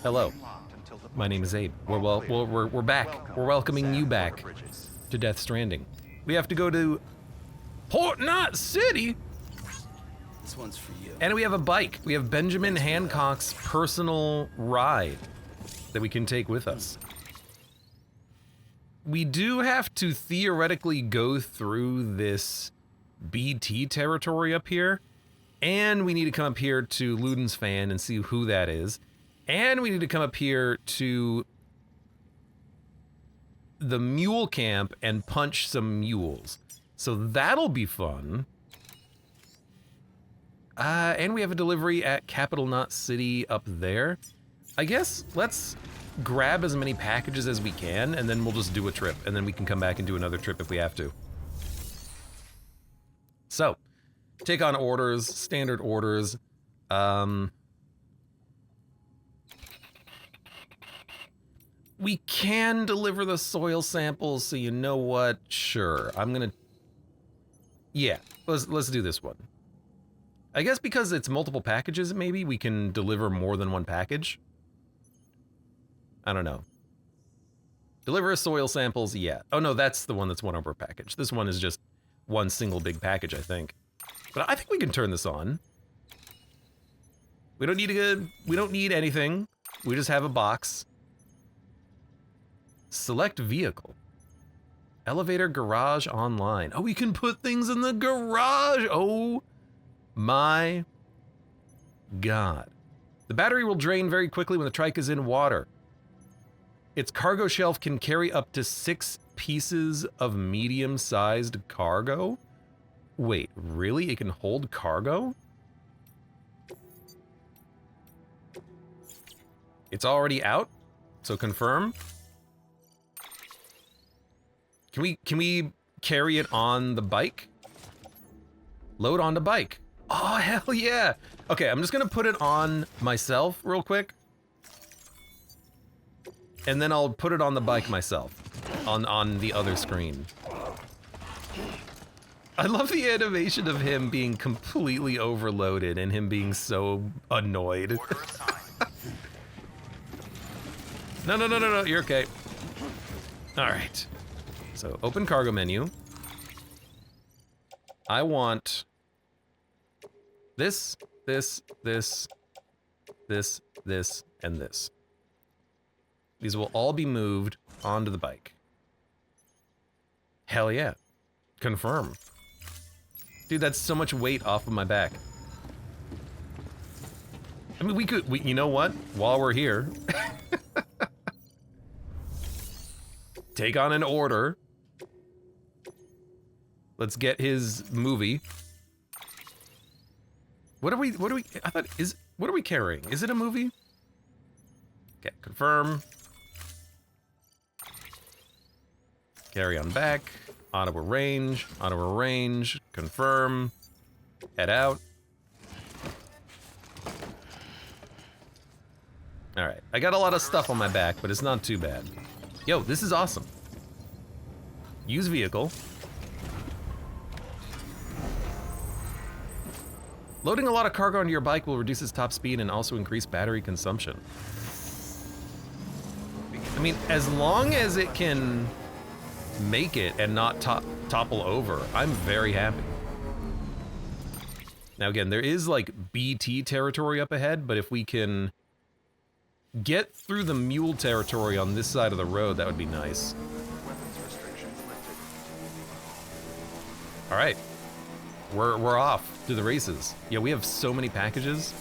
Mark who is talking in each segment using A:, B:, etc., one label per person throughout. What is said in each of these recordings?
A: Hello, my name is Abe. We're back. We're welcoming you back to Death Stranding. We have to go to Port Knot City.
B: This one's for you.
A: And we have a bike. We have Benjamin Hancock's personal ride that we can take with us. We do have to theoretically go through this BT territory up here. And we need to come up here to Luden's fan and see who that is. And we need to come up here to the mule camp and punch some mules. So that'll be fun. And we have a delivery at Capital Knot City up there. I guess let's grab as many packages as we can, and then we'll just do a trip, and then we can come back and do another trip if we have to. So, take on orders, standard orders. We can deliver the soil samples, so you know what? Sure, I'm gonna... Yeah, let's do this one. I guess because it's multiple packages, maybe we can deliver more than one package. I don't know. Deliver soil samples, yeah. Oh no, that's the one that's one over package. This one is just one single big package, I think. But I think we can turn this on. We don't need anything. We just have a box. Select vehicle. Elevator garage online. Oh, we can put things in the garage. Oh my God. The battery will drain very quickly when the trike is in water. Its cargo shelf can carry up to 6 pieces of medium-sized cargo. Wait, really? It can hold cargo? It's already out, so confirm. Can we carry it on the bike? Load onto bike. Oh, hell yeah. Okay, I'm just gonna put it on myself real quick. And then I'll put it on the bike myself. On the other screen. I love the animation of him being completely overloaded and him being so annoyed. No, you're okay. Alright. So, open cargo menu. I want this, and this. These will all be moved onto the bike. Hell yeah. Confirm. Dude, that's so much weight off of my back. I mean, you know what? While we're here, take on an order. Let's get his movie. What are we, what are we carrying? Is it a movie? Okay, confirm. Carry on back. Auto arrange, confirm. Head out. Alright, I got a lot of stuff on my back, but it's not too bad. Yo, this is awesome. Use vehicle. Loading a lot of cargo onto your bike will reduce its top speed and also increase battery consumption. I mean, as long as it can make it and not topple over, I'm very happy. Now again, there is like BT territory up ahead, but if we can get through the mule territory on this side of the road, that would be nice. All right, we're off to the races. Yeah, we have so many packages.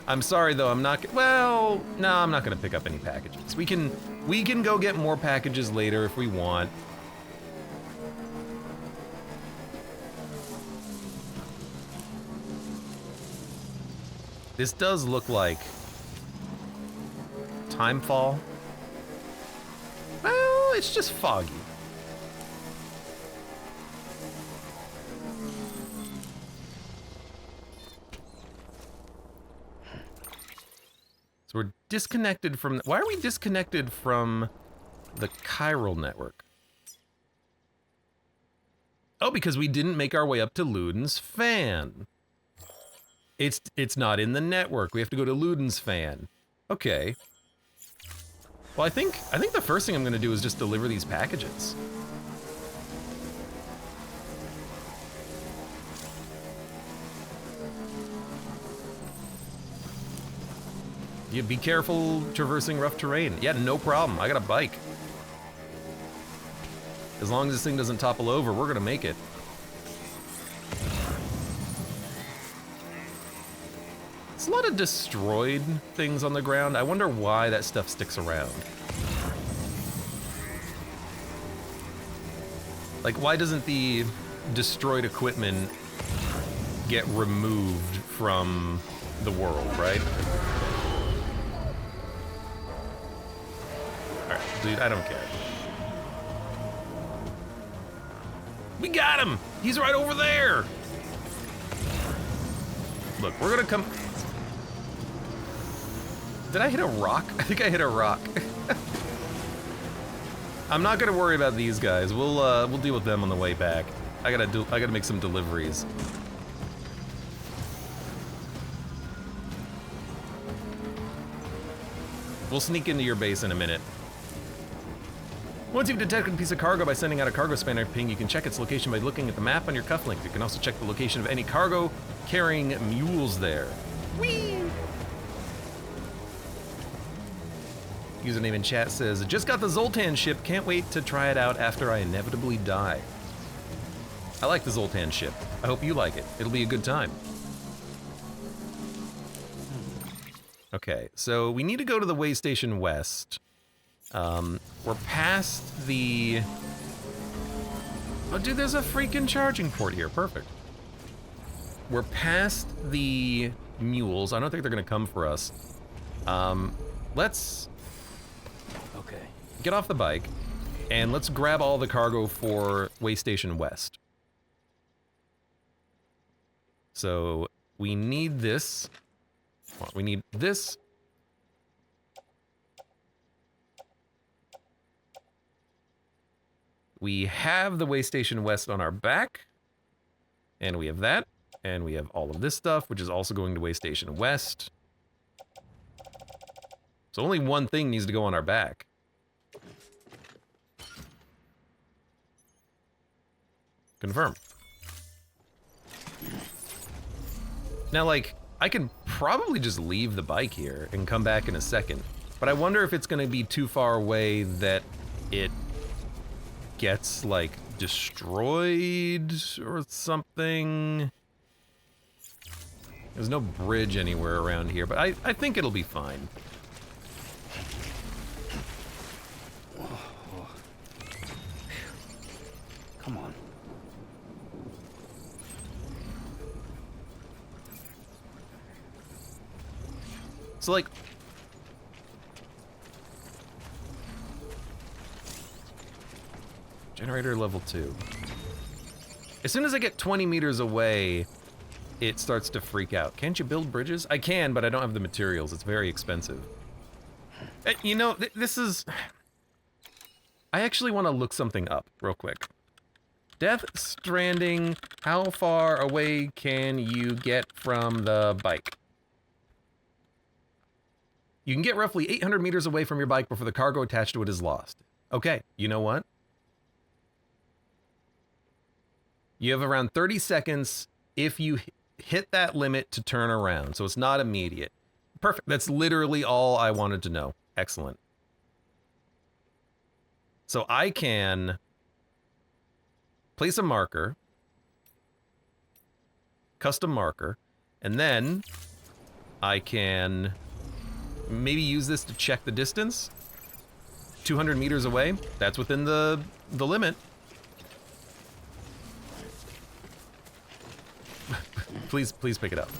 A: I'm sorry though, I'm not, well, no, I'm not gonna pick up any packages. We can go get more packages later if we want. This does look like Timefall. Well, it's just foggy. So we're disconnected from... Why are we disconnected from the chiral network? Oh, because we didn't make our way up to Luden's fan. It's not in the network. We have to go to Luden's fan. Okay. Well, I think the first thing I'm gonna do is just deliver these packages. You be careful traversing rough terrain. Yeah, no problem. I got a bike. As long as this thing doesn't topple over, we're gonna make it. There's a lot of destroyed things on the ground. I wonder why that stuff sticks around. Like, why doesn't the destroyed equipment get removed from the world, right? Alright, dude, I don't care. We got him! He's right over there! Look, we're gonna come... Did I hit a rock? I think I hit a rock. I'm not gonna worry about these guys. We'll deal with them on the way back. I gotta make some deliveries. We'll sneak into your base in a minute. Once you've detected a piece of cargo by sending out a cargo spanner ping, you can check its location by looking at the map on your cufflink. You can also check the location of any cargo carrying mules there. Whee! Username in chat says, just got the Zoltan ship, can't wait to try it out after I inevitably die. I like the Zoltan ship. I hope you like it. It'll be a good time. Okay, so we need to go to the way station west. We're past the... Oh, dude, there's a freaking charging port here. Perfect. We're past the mules. I don't think they're gonna come for us. Let's...
B: Okay.
A: Get off the bike, and let's grab all the cargo for way station west. So, we need this. Well, we need this. We have the way station west on our back, and we have that, and we have all of this stuff, which is also going to way station west. So only one thing needs to go on our back. Confirm. Now, like, I can probably just leave the bike here and come back in a second, but I wonder if it's gonna be too far away that it gets, like, destroyed or something. There's no bridge anywhere around here, but I think it'll be fine.
B: Come on.
A: So, like, generator level 2. As soon as I get 20 meters away, it starts to freak out. Can't you build bridges? I can, but I don't have the materials. It's very expensive. You know, this is... I actually want to look something up real quick. Death Stranding, how far away can you get from the bike? You can get roughly 800 meters away from your bike before the cargo attached to it is lost. Okay, you know what? You have around 30 seconds if you hit that limit to turn around, so it's not immediate. Perfect, that's literally all I wanted to know. Excellent. So I can place a marker, custom marker, and then I can maybe use this to check the distance. 200 meters away, that's within the limit. Please pick it up.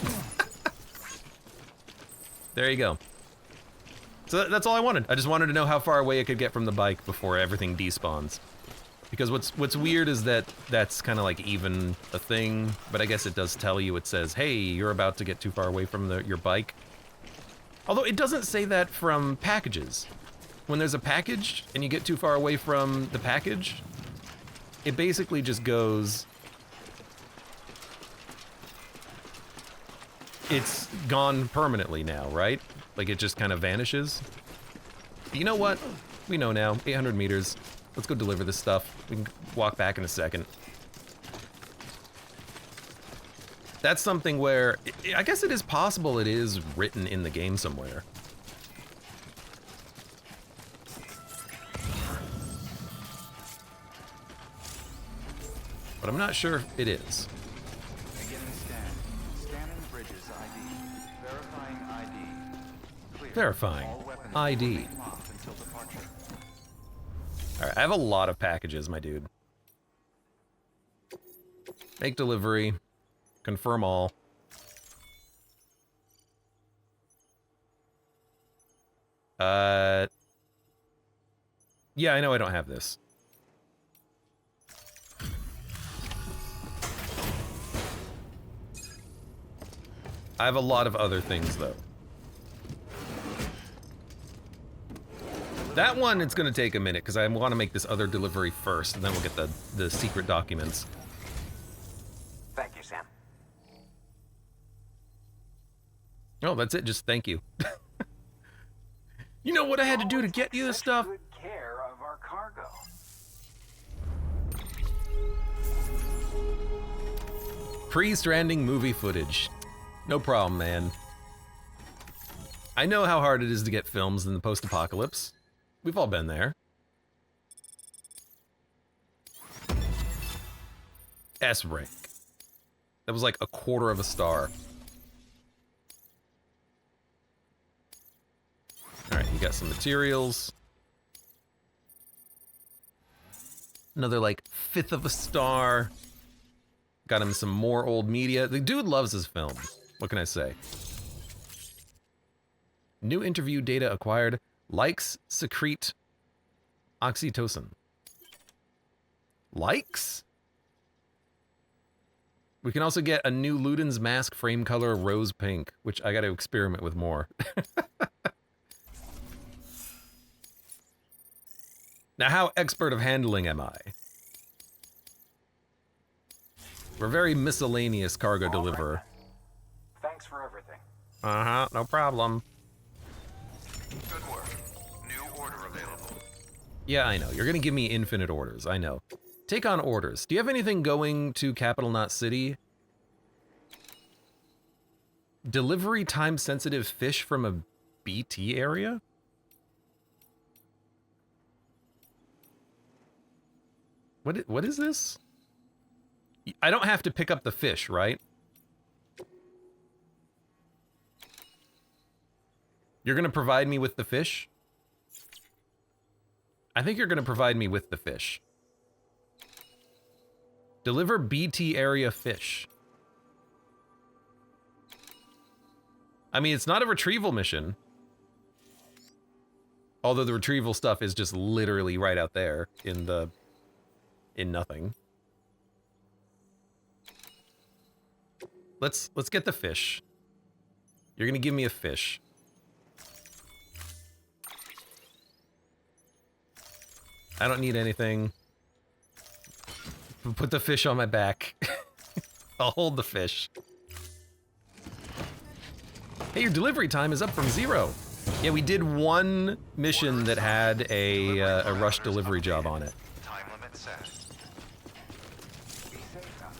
A: There you go. So that's all I wanted. I just wanted to know how far away I could get from the bike before everything despawns. Because what's weird is that that's kind of like even a thing, but I guess it does tell you, it says, hey, you're about to get too far away from your bike. Although it doesn't say that from packages. When there's a package and you get too far away from the package, it basically just goes... it's gone permanently now, right? Like it just kind of vanishes. But you know what? We know now. 800 meters. Let's go deliver this stuff. We can walk back in a second. That's something where, I guess it is possible it is written in the game somewhere. But I'm not sure if it is.
C: Beginning scan. Scanning bridges ID. Verifying ID. Clear.
A: Verifying
C: All weapons
A: ID.
C: remain locked until departure.
A: Alright, I have a lot of packages, my dude. Make delivery. Confirm all. Yeah, I know I don't have this. I have a lot of other things, though. That one, it's gonna take a minute, because I want to make this other delivery first, and then we'll get the secret documents.
D: Thank you, Sam.
A: Oh, that's it, just thank you. You know what I had to do to get you this stuff?
D: Good care of our cargo.
A: Pre-Stranding movie footage. No problem, man. I know how hard it is to get films in the post-apocalypse. We've all been there. S rank. That was like 1/4 of a star. Alright, you got some materials. Another like 1/5 of a star. Got him some more old media. The dude loves his films. What can I say? New interview data acquired. Likes secrete oxytocin. Likes? We can also get a new Luden's mask frame color rose pink, which I got to experiment with more. Now, how expert of handling am I? We're very miscellaneous cargo deliverer.
D: Thanks for everything.
A: Uh-huh, no problem.
C: Good work. New order available.
A: Yeah, I know. You're gonna give me infinite orders, I know. Take on orders. Do you have anything going to Capital Knot City? Delivery time sensitive fish from a BT area? What is this? I don't have to pick up the fish, right? You're gonna provide me with the fish? I think you're gonna provide me with the fish. Deliver BT area fish. I mean, it's not a retrieval mission. Although the retrieval stuff is just literally right out there in nothing. Let's get the fish. You're gonna give me a fish. I don't need anything. Put the fish on my back. I'll hold the fish. Hey, your delivery time is up from 0. Yeah, we did one mission that had a rush delivery job on it.
C: Time limit set. Be safe now.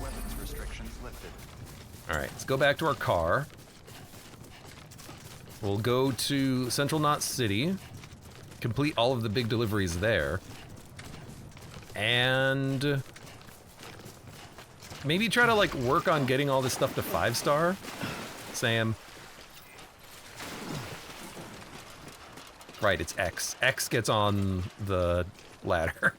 C: Weapons restrictions lifted.
A: All right, let's go back to our car. We'll go to Central Knot City, complete all of the big deliveries there, and maybe try to like work on getting all this stuff to 5-star. Sam. Right, it's X. X gets on the ladder.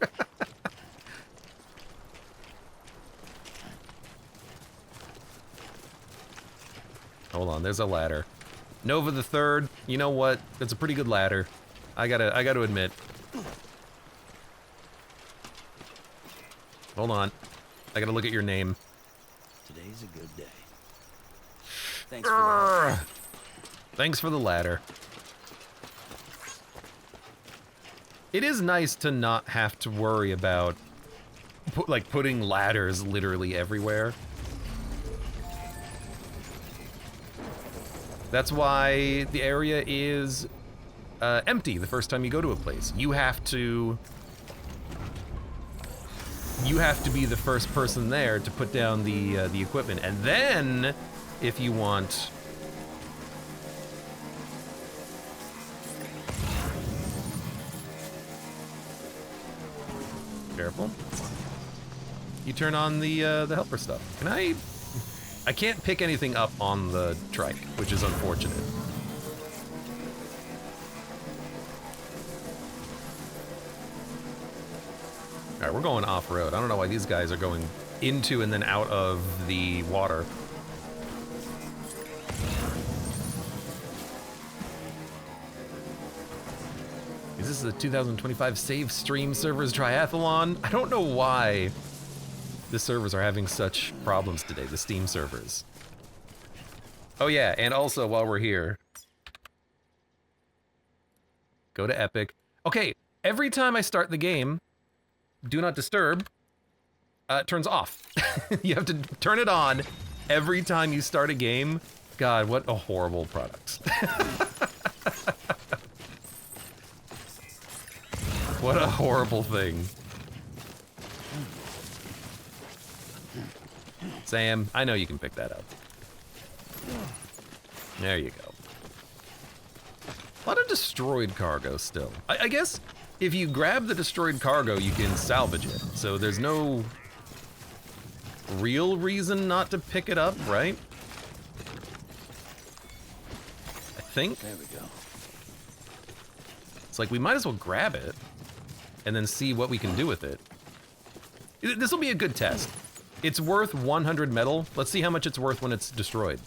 A: Hold on, there's a ladder. Nova the Third, you know what? It's a pretty good ladder. I gotta admit. Hold on. I gotta look at your name.
B: Today's a good day. Thanks for that.
A: Thanks for the ladder. It is nice to not have to worry about putting ladders literally everywhere. That's why the area is empty the first time you go to a place. You have to be the first person there to put down the equipment, and then if you want. Careful. You turn on the helper stuff. Can I can't pick anything up on the trike, which is unfortunate. All right, we're going off-road. I don't know why these guys are going into and then out of the water. Is this the 2025 Save Stream Servers Triathlon? I don't know why the servers are having such problems today, the Steam servers. Oh yeah, and also while we're here, go to Epic. Okay, every time I start the game, Do Not Disturb turns off. You have to turn it on every time you start a game. God, what a horrible product. What a horrible thing. Sam, I know you can pick that up. There you go. A lot of destroyed cargo still. I guess if you grab the destroyed cargo, you can salvage it. So there's no real reason not to pick it up, right? I think.
B: There we go.
A: It's like we might as well grab it and then see what we can do with it. This will be a good test. It's worth 100 metal. Let's see how much it's worth when it's destroyed.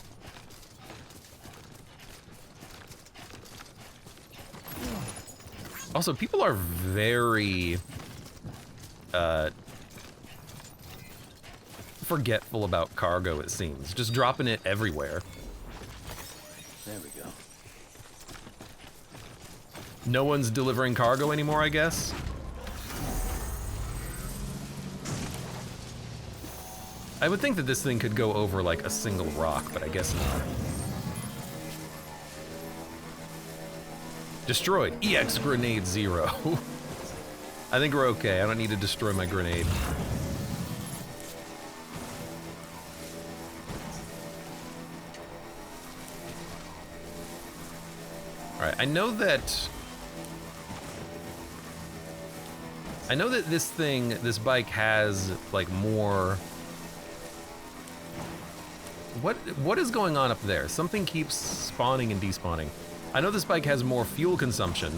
A: Also, people are very forgetful about cargo, it seems. Just dropping it everywhere.
B: There we go.
A: No one's delivering cargo anymore, I guess. I would think that this thing could go over like a single rock, but I guess not. Destroyed. EX grenade 0. I think we're okay. I don't need to destroy my grenade. Alright, I know that this bike has like more. What is going on up there? Something keeps spawning and despawning. I know this bike has more fuel consumption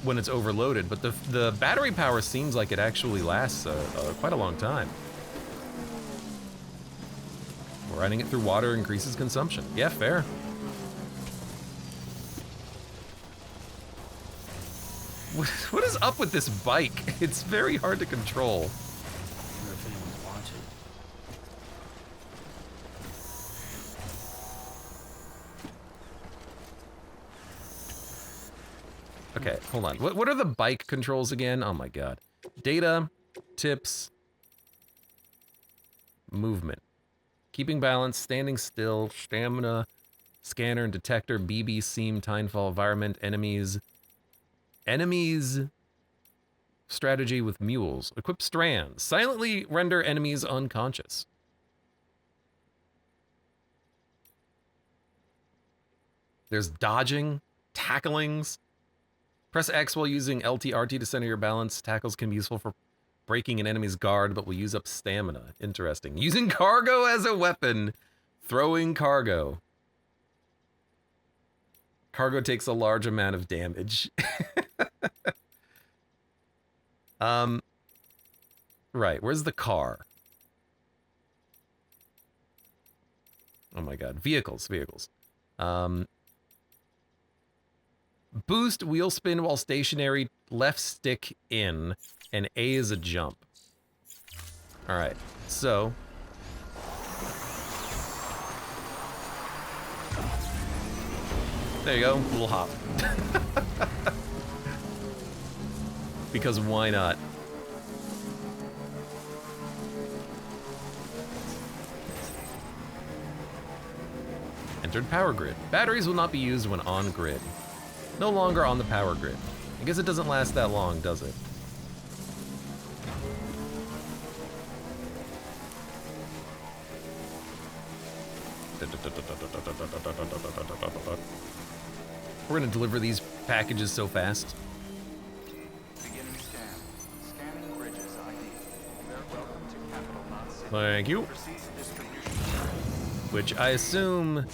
A: when it's overloaded, but the battery power seems like it actually lasts quite a long time. Riding it through water increases consumption. Yeah, fair. What is up with this bike? It's very hard to control.
B: I wonder if anyone's watching.
A: Okay, hold on. What are the bike controls again? Oh my god. Data, tips, movement. Keeping balance, standing still, stamina, scanner and detector, BB, seam, timefall, environment, enemies. Enemies, strategy with mules. Equip strands. Silently render enemies unconscious. There's dodging, tacklings. Press X while using LT-RT to center your balance. Tackles can be useful for breaking an enemy's guard, but will use up stamina. Interesting. Using cargo as a weapon. Throwing cargo. Cargo takes a large amount of damage. Right, where's the car? Oh my god, vehicles. Boost, wheel spin while stationary, left stick in, and A is a jump. Alright, so. There you go, little hop. Because why not? Entered power grid. Batteries will not be used when on grid. No longer on the power grid. I guess it doesn't last that long, does it? We're gonna deliver these packages so fast.
C: Beginning scan. Scanning bridges ID. They're welcome to Capital Knot City.
A: Thank you.
C: Proceed to distribution.
A: Which I assume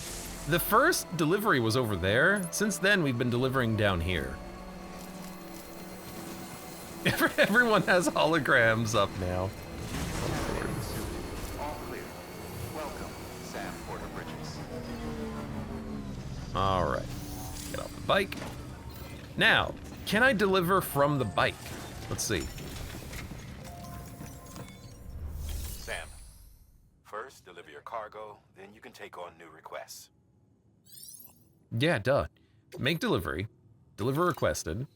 A: the first delivery was over there. Since then, we've been delivering down here. Everyone has holograms up now.
C: All clear. Welcome, Sam Porter Bridges.
A: All right, get off the bike. Now, can I deliver from the bike? Let's see.
E: Sam, first deliver your cargo, then you can take on new requests.
A: Yeah, duh. Make delivery. Deliver requested.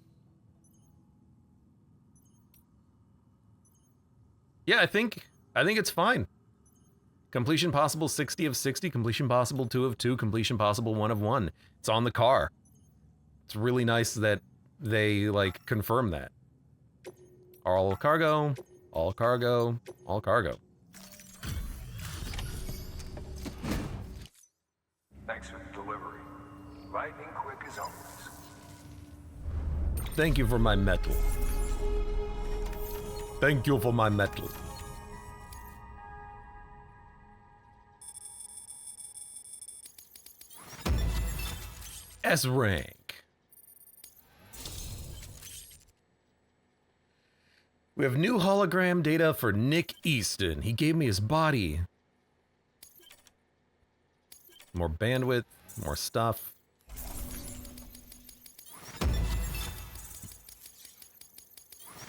A: Yeah, I think it's fine. Completion possible 60 of 60, completion possible 2 of 2, completion possible 1 of 1. It's on the car. It's really nice that they like confirm that. All cargo, all cargo, all cargo.
D: Thanks for the delivery. Lightning quick as always.
A: Thank you for my metal. Thank you for my metal. S rank. We have new hologram data for Nick Easton. He gave me his body. More bandwidth, more stuff.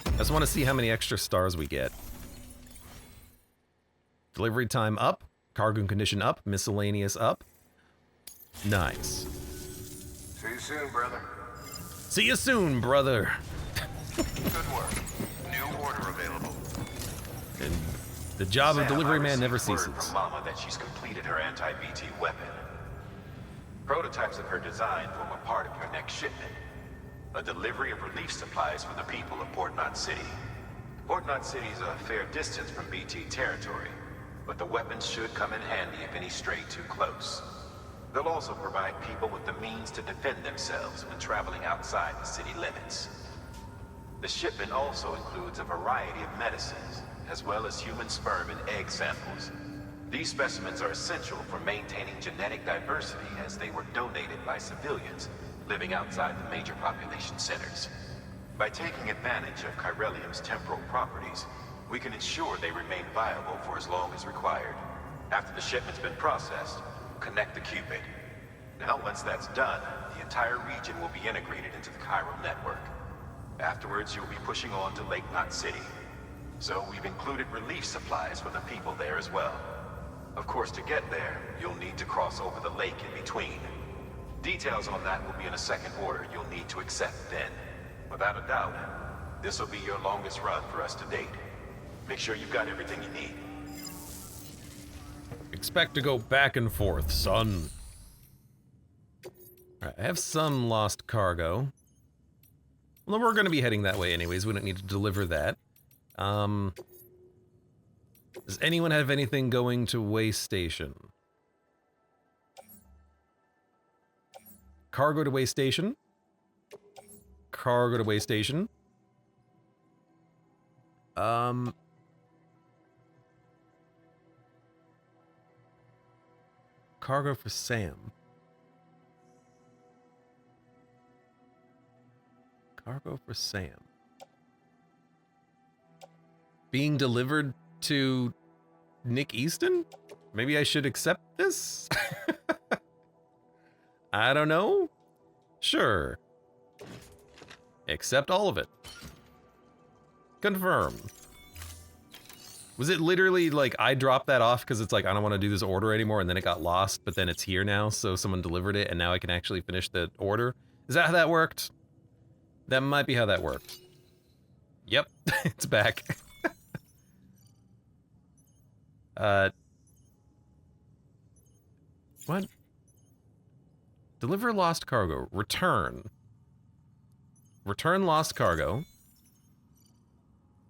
A: I just want to see how many extra stars we get. Delivery time up, cargo condition up, miscellaneous up. Nice.
D: See you soon, brother.
A: See you soon, brother.
E: Good work. New order available.
A: And the job of
E: Sam,
A: delivery
E: I
A: man never
E: received
A: ceases.
E: word from Mama that she's completed her anti-BT weapon. Prototypes of her design form a part of your next shipment. A delivery of relief supplies for the people of Port Knot City. Port Knot City is a fair distance from BT territory, but the weapons should come in handy if any stray too close. They'll also provide people with the means to defend themselves when traveling outside the city limits. The shipment also includes a variety of medicines, as well as human sperm and egg samples. These specimens are essential for maintaining genetic diversity as they were donated by civilians living outside the major population centers. By taking advantage of chiralium's temporal properties, we can ensure they remain viable for as long as required. After the shipment's been processed, connect the Cupid. Now, once that's done, the entire region will be integrated into the chiral network. Afterwards, you'll be pushing on to Lake Knot City. So we've included relief supplies for the people there as well. Of course, to get there, you'll need to cross over the lake in between. Details on that will be in a second order you'll need to accept then. Without a doubt, this will be your longest run for us to date. Make sure you've got everything you need.
A: Expect to go back and forth, son. Alright, I have some lost cargo. Well, we're going to be heading that way anyways. We don't need to deliver that. Does anyone have anything going to Way Station? Cargo to Way Station. Cargo to Way Station. Cargo for Sam. Cargo for Sam. Being delivered to Nick Easton? Maybe I should accept this? I don't know. Sure. Accept all of it. Confirm. Was it literally like I dropped that off because it's like I don't want to do this order anymore and then it got lost, but then it's here now, so someone delivered it and now I can actually finish the order? Is that how that worked? That might be how that worked. Yep, it's back. What? Deliver lost cargo. Return. Return lost cargo.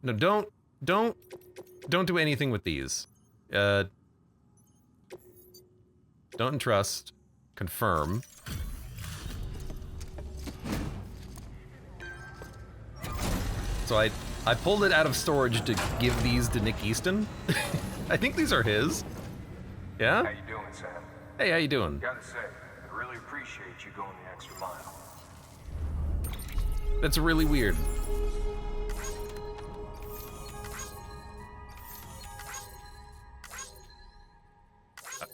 A: No, don't do anything with these. Don't entrust. Confirm. So I pulled it out of storage to give these to Nick Easton. I think these are his. Yeah?
D: How you doing, Sam?
A: Hey, how you doing?
D: Gotta say, I really appreciate you going the extra mile.
A: That's really weird.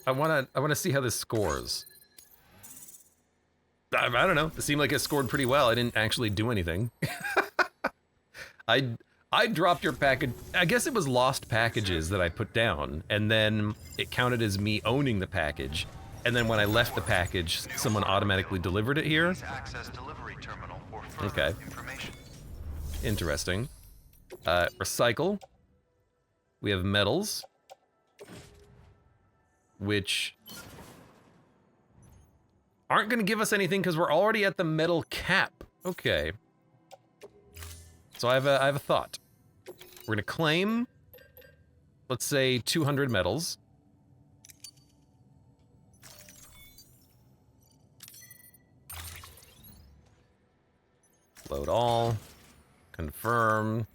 A: I wanna see how this scores. I don't know. It seemed like it scored pretty well. I didn't actually do anything. I dropped your package. I guess it was lost packages that I put down, and then it counted as me owning the package. And then when I left the package, someone automatically delivered it here.
F: Access delivery terminal for further
A: Okay.
F: information.
A: Interesting. Recycle. We have metals, which aren't going to give us anything because we're already at the metal cap. Okay. So I have a thought. We're going to claim, let's say, 200 metals. Load all. Confirm.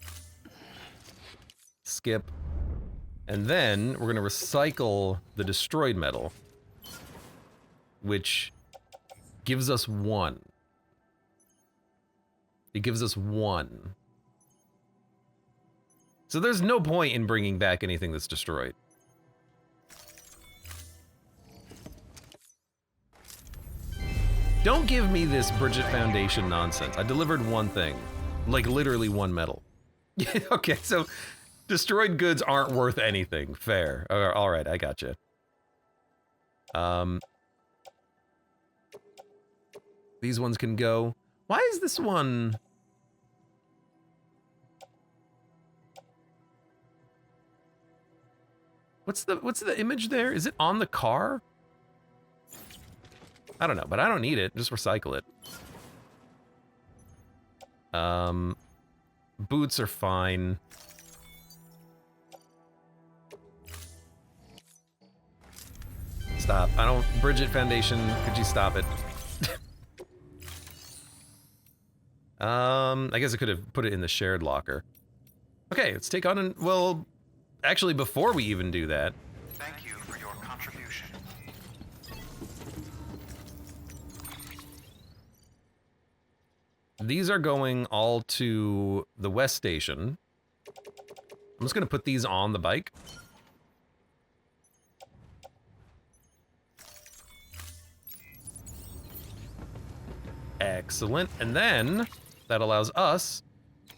A: Skip. And then we're going to recycle the destroyed metal, which gives us 1. It gives us 1. So there's no point in bringing back anything that's destroyed. Don't give me this Bridget Foundation nonsense. I delivered 1 thing. Like, literally 1 metal. Okay, so destroyed goods aren't worth anything. Fair. All right, I gotcha. These ones can go. Why is this one... What's the image there? Is it on the car? I don't know, but I don't need it. Just recycle it. Boots are fine. Stop. I don't... Bridget Foundation, could you stop it? I guess I could have put it in the shared locker. Okay, let's take on an... Well, actually, before we even do that...
F: Thank you for your contribution.
A: These are going all to the West Station. I'm just going to put these on the bike. Excellent. And then that allows us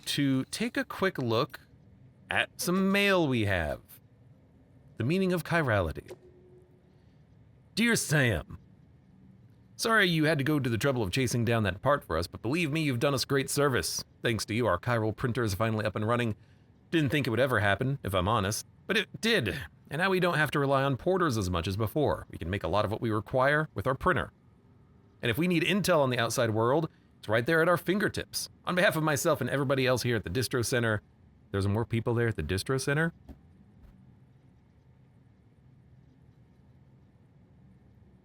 A: to take a quick look at some mail we have. The meaning of chirality. Dear Sam, sorry you had to go to the trouble of chasing down that part for us, but believe me, you've done us great service. Thanks to you, our chiral printer is finally up and running. Didn't think it would ever happen, if I'm honest, but it did. And now we don't have to rely on porters as much as before. We can make a lot of what we require with our printer. And if we need intel on the outside world, it's right there at our fingertips. On behalf of myself and everybody else here at the Distro Center, there's more people there at the Distro Center?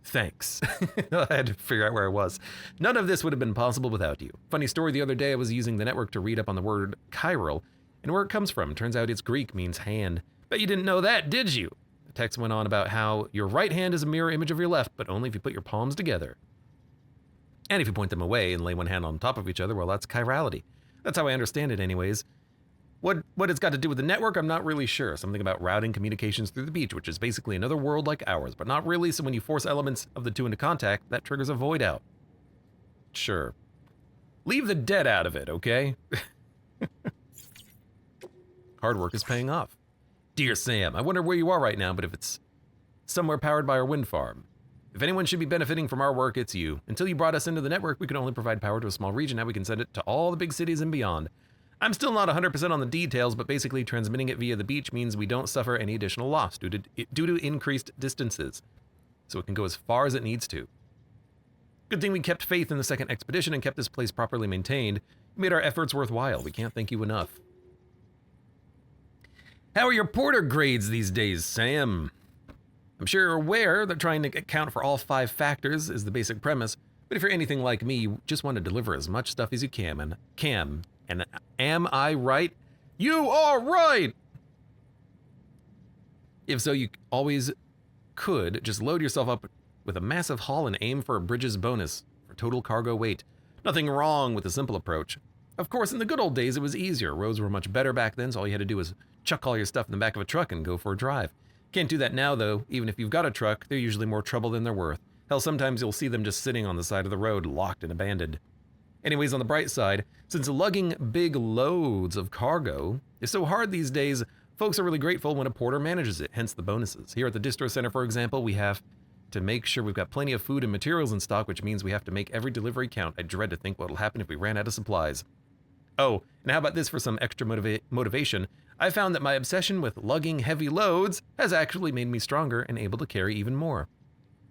A: Thanks. I had to figure out where I was. None of this would have been possible without you. Funny story, the other day I was using the network to read up on the word chiral and where it comes from. Turns out it's Greek, means hand. Bet you didn't know that, did you? The text went on about how your right hand is a mirror image of your left, but only if you put your palms together. And if you point them away and lay one hand on top of each other, well, that's chirality. That's how I understand it anyways. What it's got to do with the network, I'm not really sure. Something about routing communications through the beach, which is basically another world like ours, but not really, so when you force elements of the two into contact, that triggers a void out. Sure. Leave the dead out of it, okay? Hard work is paying off. Dear Sam, I wonder where you are right now, but if it's somewhere powered by our wind farm. If anyone should be benefiting from our work, it's you. Until you brought us into the network, we could only provide power to a small region. Now we can send it to all the big cities and beyond. I'm still not 100% on the details, but basically transmitting it via the beach means we don't suffer any additional loss due to increased distances. So it can go as far as it needs to. Good thing we kept faith in the second expedition and kept this place properly maintained. You made our efforts worthwhile. We can't thank you enough. How are your porter grades these days, Sam? I'm sure you're aware that trying to account for all 5 factors is the basic premise, but if you're anything like me, you just want to deliver as much stuff as you can. And am I right? You are right! If so, you always could just load yourself up with a massive haul and aim for a bridges bonus for total cargo weight. Nothing wrong with the simple approach. Of course, in the good old days, it was easier. Roads were much better back then, so all you had to do was chuck all your stuff in the back of a truck and go for a drive. Can't do that now, though. Even if you've got a truck, they're usually more trouble than they're worth. Hell, sometimes you'll see them just sitting on the side of the road, locked and abandoned. Anyways, on the bright side, since lugging big loads of cargo is so hard these days, folks are really grateful when a porter manages it, hence the bonuses. Here at the distro center, for example, we have to make sure we've got plenty of food and materials in stock, which means we have to make every delivery count. I dread to think what'll happen if we ran out of supplies. Oh, and how about this for some extra motivation? I found that my obsession with lugging heavy loads has actually made me stronger and able to carry even more.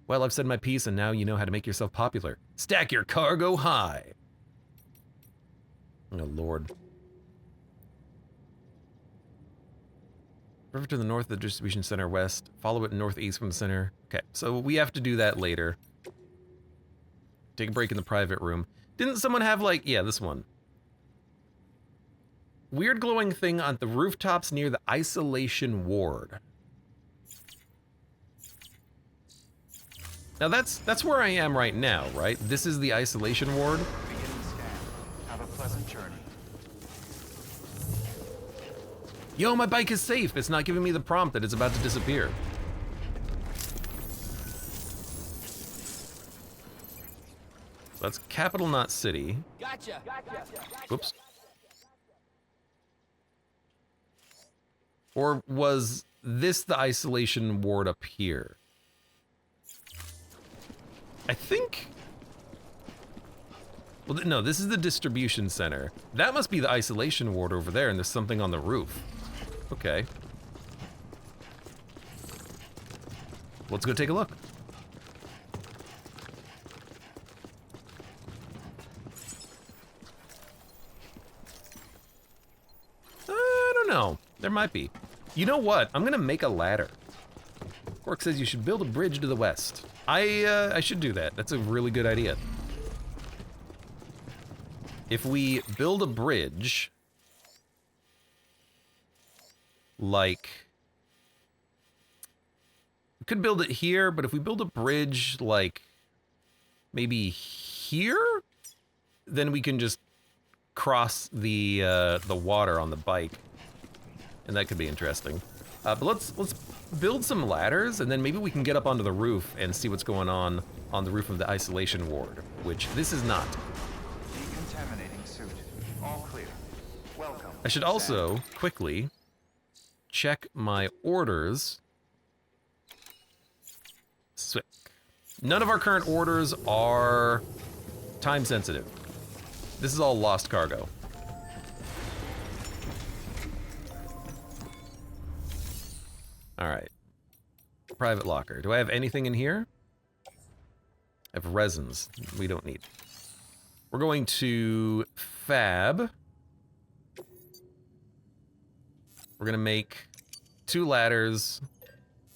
A: Well, I've said my piece, and now you know how to make yourself popular. Stack your cargo high! Oh, Lord. River to the north of the distribution center west. Follow it northeast from the center. Okay, so we have to do that later. Take a break in the private room. Didn't someone have, like, yeah, this one. Weird glowing thing on the rooftops near the isolation ward. Now that's where I am right now, right? This is the isolation ward.
C: Beginning scan. Have a pleasant journey.
A: Yo, my bike is safe. It's not giving me the prompt that it's about to disappear. That's capital, not city.
B: Gotcha.
A: Oops. Or was this the isolation ward up here? I think... Well, no, this is the distribution center. That must be the isolation ward over there, and there's something on the roof. Okay. Let's go take a look. I don't know. There might be. You know what? I'm gonna make a ladder. Quark says you should build a bridge to the west. I should do that. That's a really good idea. If we build a bridge, like, we could build it here, but if we build a bridge, like, maybe here, then we can just cross the water on the bike, and that could be interesting. But let's build some ladders, and then maybe we can get up onto the roof and see what's going on the roof of the isolation ward, which this is not.
C: Decontaminating suit. All clear. Welcome.
A: I should also quickly check my orders. Sick. None of our current orders are time sensitive. This is all lost cargo. All right. Private locker. Do I have anything in here? I have resins. We don't need. We're going to fab. We're gonna make 2 ladders.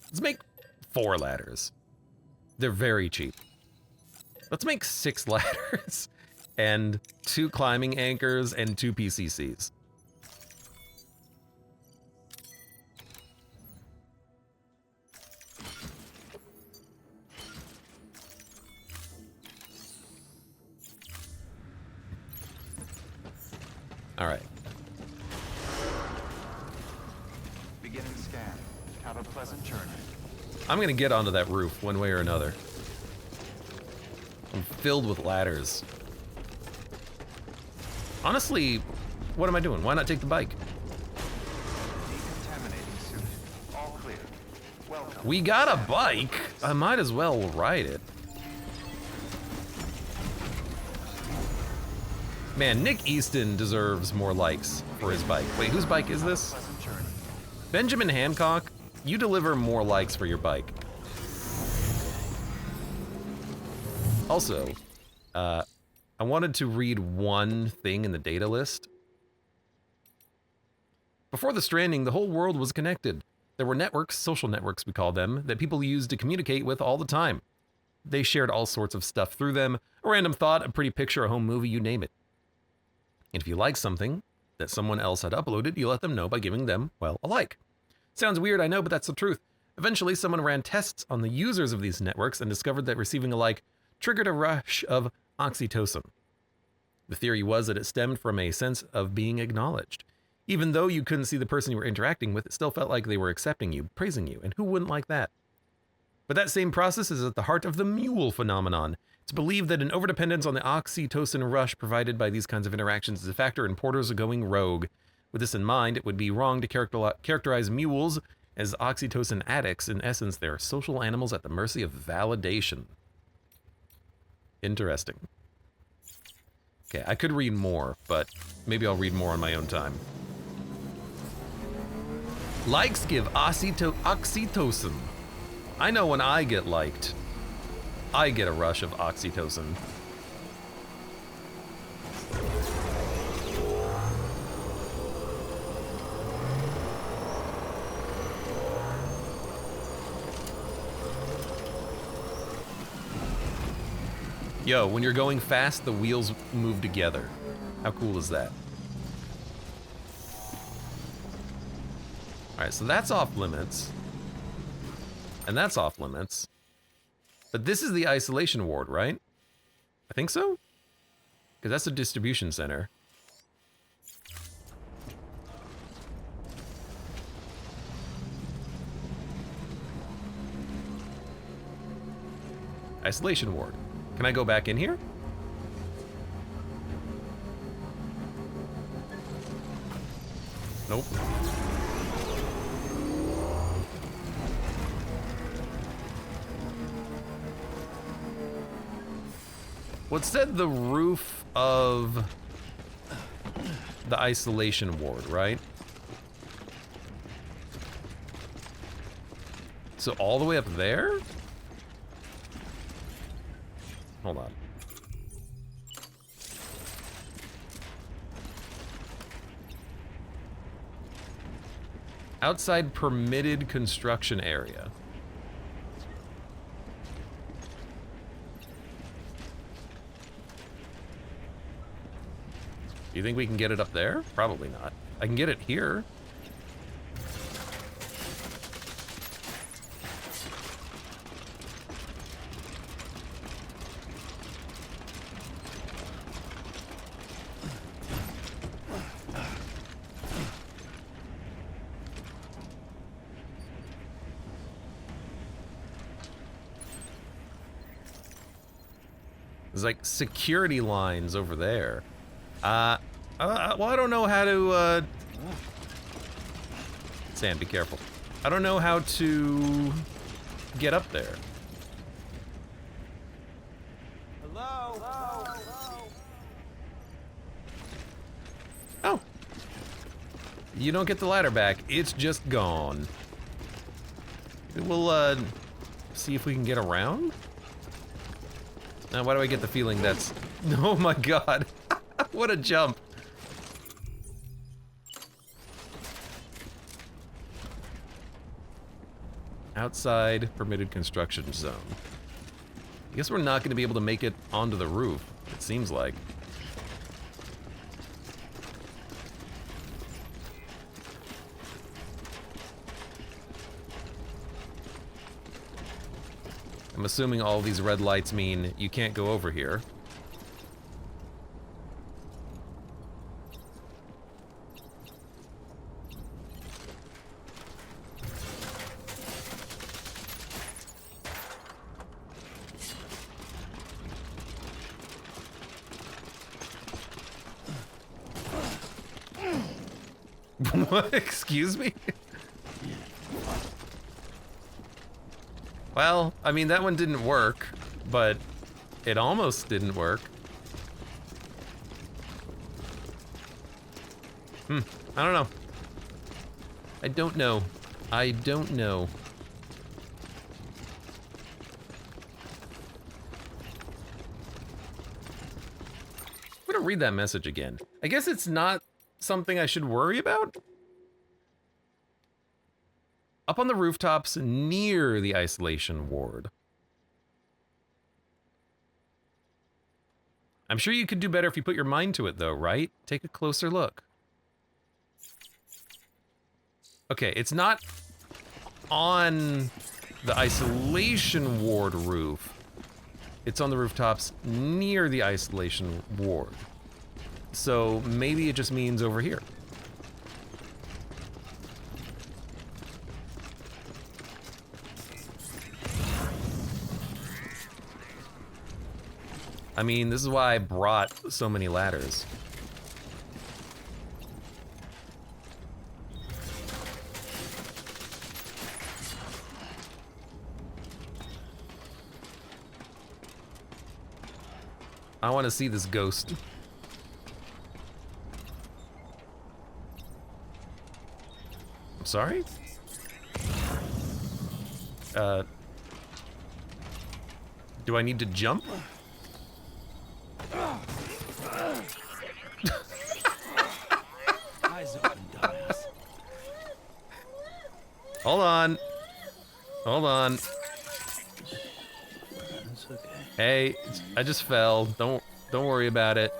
A: Let's make 4 ladders. They're very cheap. Let's make 6 ladders and 2 climbing anchors and 2 PCCs. All right.
C: Beginning scan. Have a pleasant journey.
A: I'm gonna get onto that roof one way or another. I'm filled with ladders. Honestly, what am I doing? Why not take the bike?
C: Decontaminating suit. All clear. Welcome.
A: We got a bike. I might as well ride it. Man, Nick Easton deserves more likes for his bike. Wait, whose bike is this?
C: Pleasant journey.
A: Benjamin Hancock, you deliver more likes for your bike. Also, I wanted to read one thing in the data list. Before the Stranding, the whole world was connected. There were networks, social networks we call them, that people used to communicate with all the time. They shared all sorts of stuff through them, a random thought, a pretty picture, a home movie, you name it. And if you like something that someone else had uploaded, you let them know by giving them, well, a like. Sounds weird, I know, but that's the truth. Eventually, someone ran tests on the users of these networks and discovered that receiving a like triggered a rush of oxytocin. The theory was that it stemmed from a sense of being acknowledged. Even though you couldn't see the person you were interacting with, it still felt like they were accepting you, praising you, and who wouldn't like that? But that same process is at the heart of the mule phenomenon. It's believed that an overdependence on the oxytocin rush provided by these kinds of interactions is a factor in porters going rogue. With this in mind, it would be wrong to characterize mules as oxytocin addicts. In essence, they are social animals at the mercy of validation. Interesting. Okay, I could read more, but maybe I'll read more on my own time. Likes give oxytocin. I know when I get liked, I get a rush of oxytocin. Yo, when you're going fast, the wheels move together. How cool is that? All right, so that's off limits. And that's off limits. But this is the isolation ward, right? I think so? Because that's a distribution center. Isolation ward. Can I go back in here? Nope. What said the roof of the isolation ward, right? So all the way up there? Hold on. Outside permitted construction area. Do you think we can get it up there? Probably not. I can get it here. There's like security lines over there. Well, I don't know how to, Sam, be careful. I don't know how to get up there.
C: Hello?
A: Oh. You don't get the ladder back. It's just gone. We'll, see if we can get around? Now, why do I get the feeling that's... Oh my god. What a jump. Outside permitted construction zone. I guess we're not going to be able to make it onto the roof, it seems like. I'm assuming all these red lights mean you can't go over here. What? Excuse me? Well, I mean, that one didn't work, but it almost didn't work. I don't know. I don't know. I don't know. I'm gonna read that message again. I guess it's not something I should worry about. Up on the rooftops near the isolation ward. I'm sure you could do better if you put your mind to it though, right? Take a closer look. Okay, it's not on the isolation ward roof. It's on the rooftops near the isolation ward. So maybe it just means over here. I mean, this is why I brought so many ladders. I want to see this ghost. I'm sorry? Do I need to jump?
B: Eyes open, dumbass.
A: Hold on. Hold on.
B: That's okay.
A: Hey, I just fell. Don't worry about it.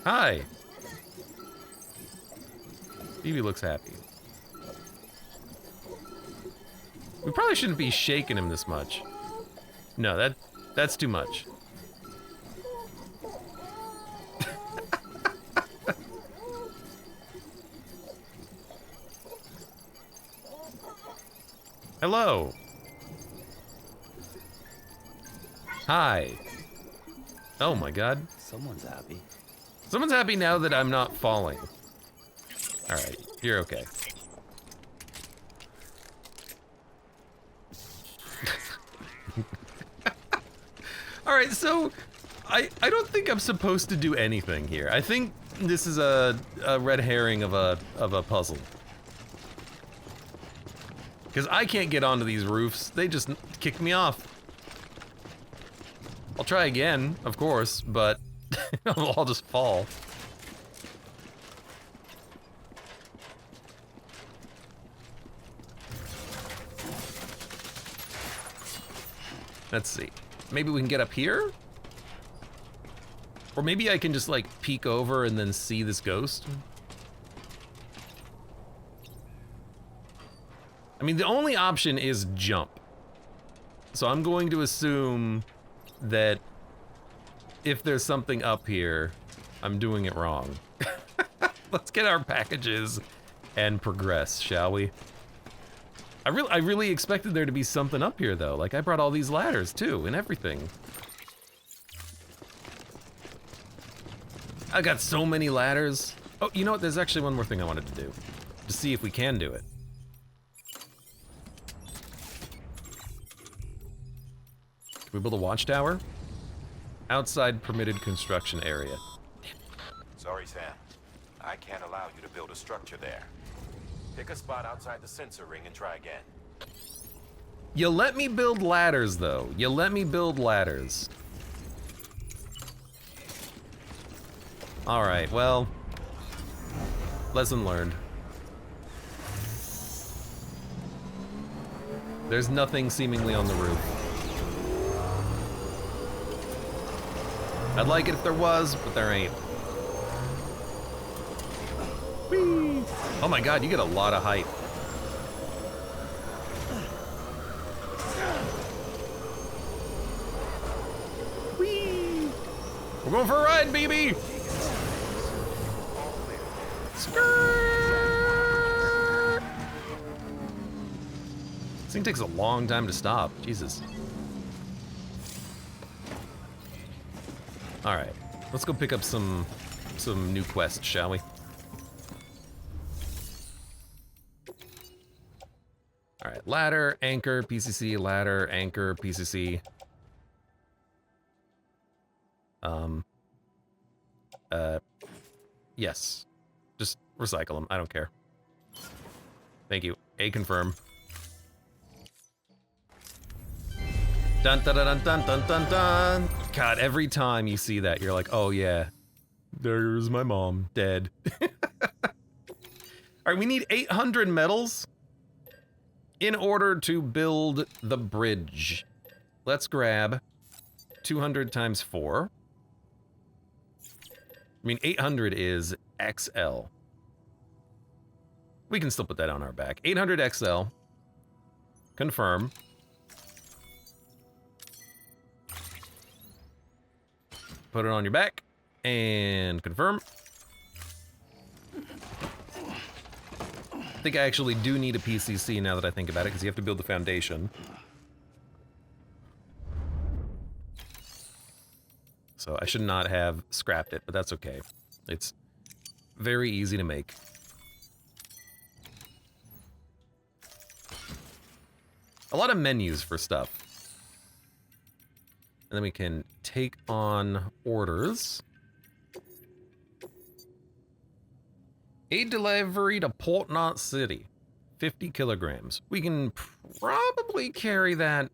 A: Hi. Phoebe looks happy. We probably shouldn't be shaking him this much. No, that's too much. Hello. Hi. Oh my god.
B: Someone's happy.
A: Someone's happy now that I'm not falling. Alright, you're okay. Alright, so I don't think I'm supposed to do anything here. I think this is a red herring of a puzzle. Because I can't get onto these roofs. They just kick me off. I'll try again, of course, but I'll just fall. Let's see. Maybe we can get up here? Or maybe I can just like peek over and then see this ghost? I mean, the only option is jump. So I'm going to assume that if there's something up here, I'm doing it wrong. Let's get our packages and progress, shall we? I really expected there to be something up here though. Like I brought all these ladders too and everything. I got so many ladders. Oh, you know what? There's actually one more thing I wanted to do. To see if we can do it. Can we build a watchtower? Outside permitted construction area.
E: Sorry, Sam. I can't allow you to build a structure there. Pick a spot outside the sensor ring and try again.
A: You let me build ladders, though. You let me build ladders. Alright, well... lesson learned. There's nothing seemingly on the roof. I'd like it if there was, but there ain't. Whee! Oh my god, you get a lot of height. Whee! We're going for a ride, baby! Skirt! This thing takes a long time to stop. Jesus. Alright, let's go pick up some new quests, shall we? All right, ladder, anchor, PCC, ladder, anchor, PCC. Yes. Just recycle them. I don't care. Thank you. A confirm. Dun dun dun dun dun dun dun. God, every time you see that, you're like, oh yeah, there's my mom dead. All right, we need 800 metals in order to build the bridge. Let's grab 200 times 4. I mean, 800 is XL. We can still put that on our back. 800 XL. Confirm. Put it on your back. And confirm. I think I actually do need a PCC now that I think about it, because you have to build the foundation. So I should not have scrapped it, but that's okay. It's very easy to make. A lot of menus for stuff. And then we can take on orders. A delivery to Port Knot City. 50 kilograms. We can probably carry that.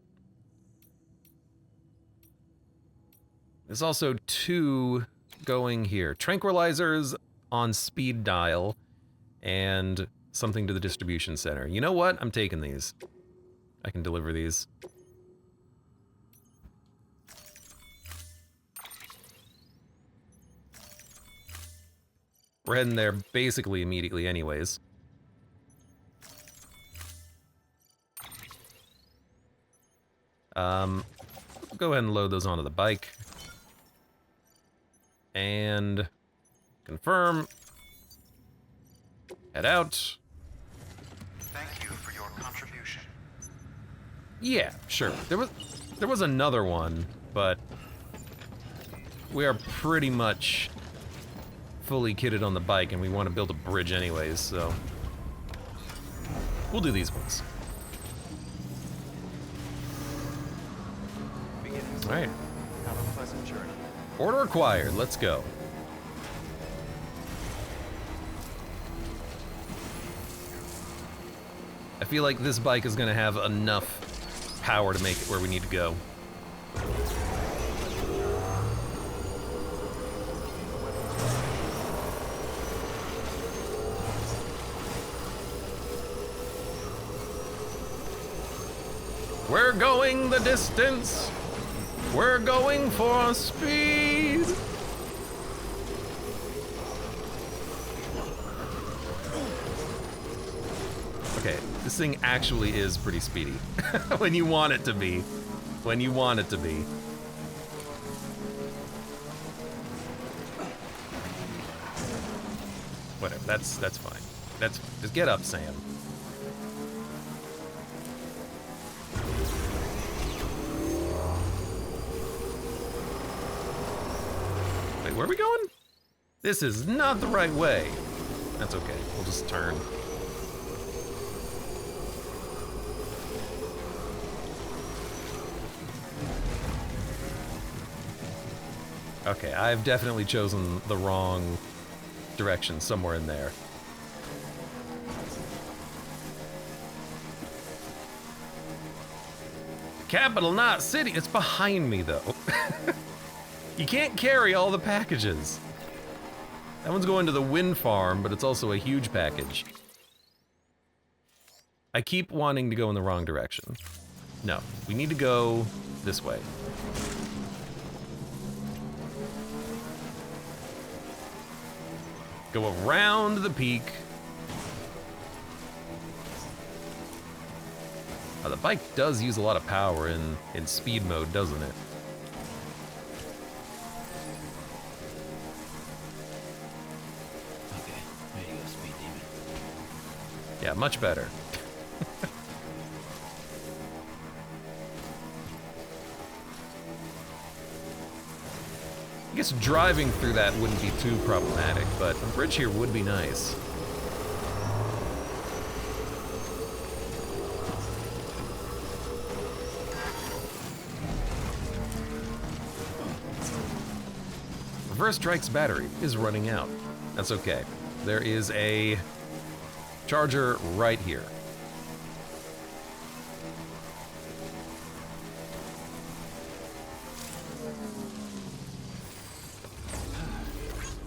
A: There's also 2 going here. Tranquilizers on speed dial and something to the distribution center. You know what? I'm taking these. I can deliver these. We're heading there basically immediately anyways. Go ahead and load those onto the bike. And confirm. Head out.
F: Thank you for your contribution.
A: Yeah, sure. There was another one, but we are pretty much fully kitted on the bike, and we want to build a bridge anyways, so we'll do these ones. All right.
C: Have a pleasant journey.
A: Order acquired. Let's go. I feel like this bike is going to have enough power to make it where we need to go. We're going the distance. We're going for speed. Okay, this thing actually is pretty speedy. When you want it to be. When you want it to be. Whatever, that's fine. That's fine. Just get up, Sam. Wait, where are we going? This is not the right way. That's okay, we'll just turn. Okay, I've definitely chosen the wrong direction somewhere in there. Capital Knot City, it's behind me though. You can't carry all the packages. That one's going to the wind farm, but it's also a huge package. I keep wanting to go in the wrong direction. No, we need to go this way. Go around the peak. Oh, the bike does use a lot of power in speed mode, doesn't it?
B: Okay, ready to go, Speed Demon.
A: Yeah, much better. I guess driving through that wouldn't be too problematic, but a bridge here would be nice. First Strike's battery is running out. That's okay. There is a charger right here.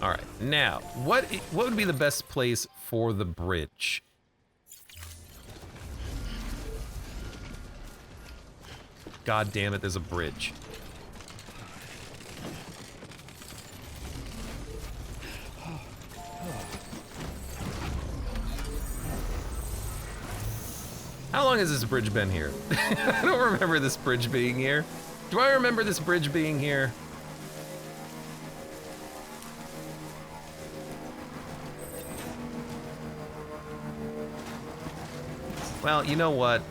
A: All right, now, what would be the best place for the bridge? God damn it, there's a bridge. How long has this bridge been here? I don't remember this bridge being here. Do I remember this bridge being here? Well, you know what?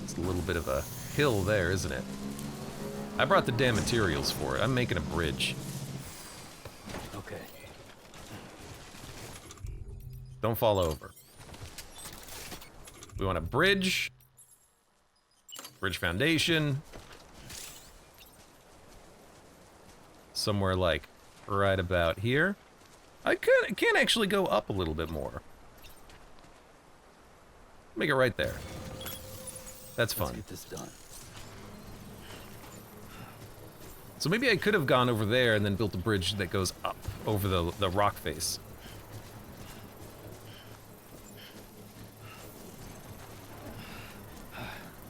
A: It's a little bit of a hill there, isn't it? I brought the damn materials for it. I'm making a bridge.
B: Okay.
A: Don't fall over. We want a bridge. Bridge foundation. Somewhere like right about here. I can actually go up a little bit more. Make it right there. That's fun.
B: Let's get this done.
A: So maybe I could have gone over there and then built a bridge that goes up over the rock face.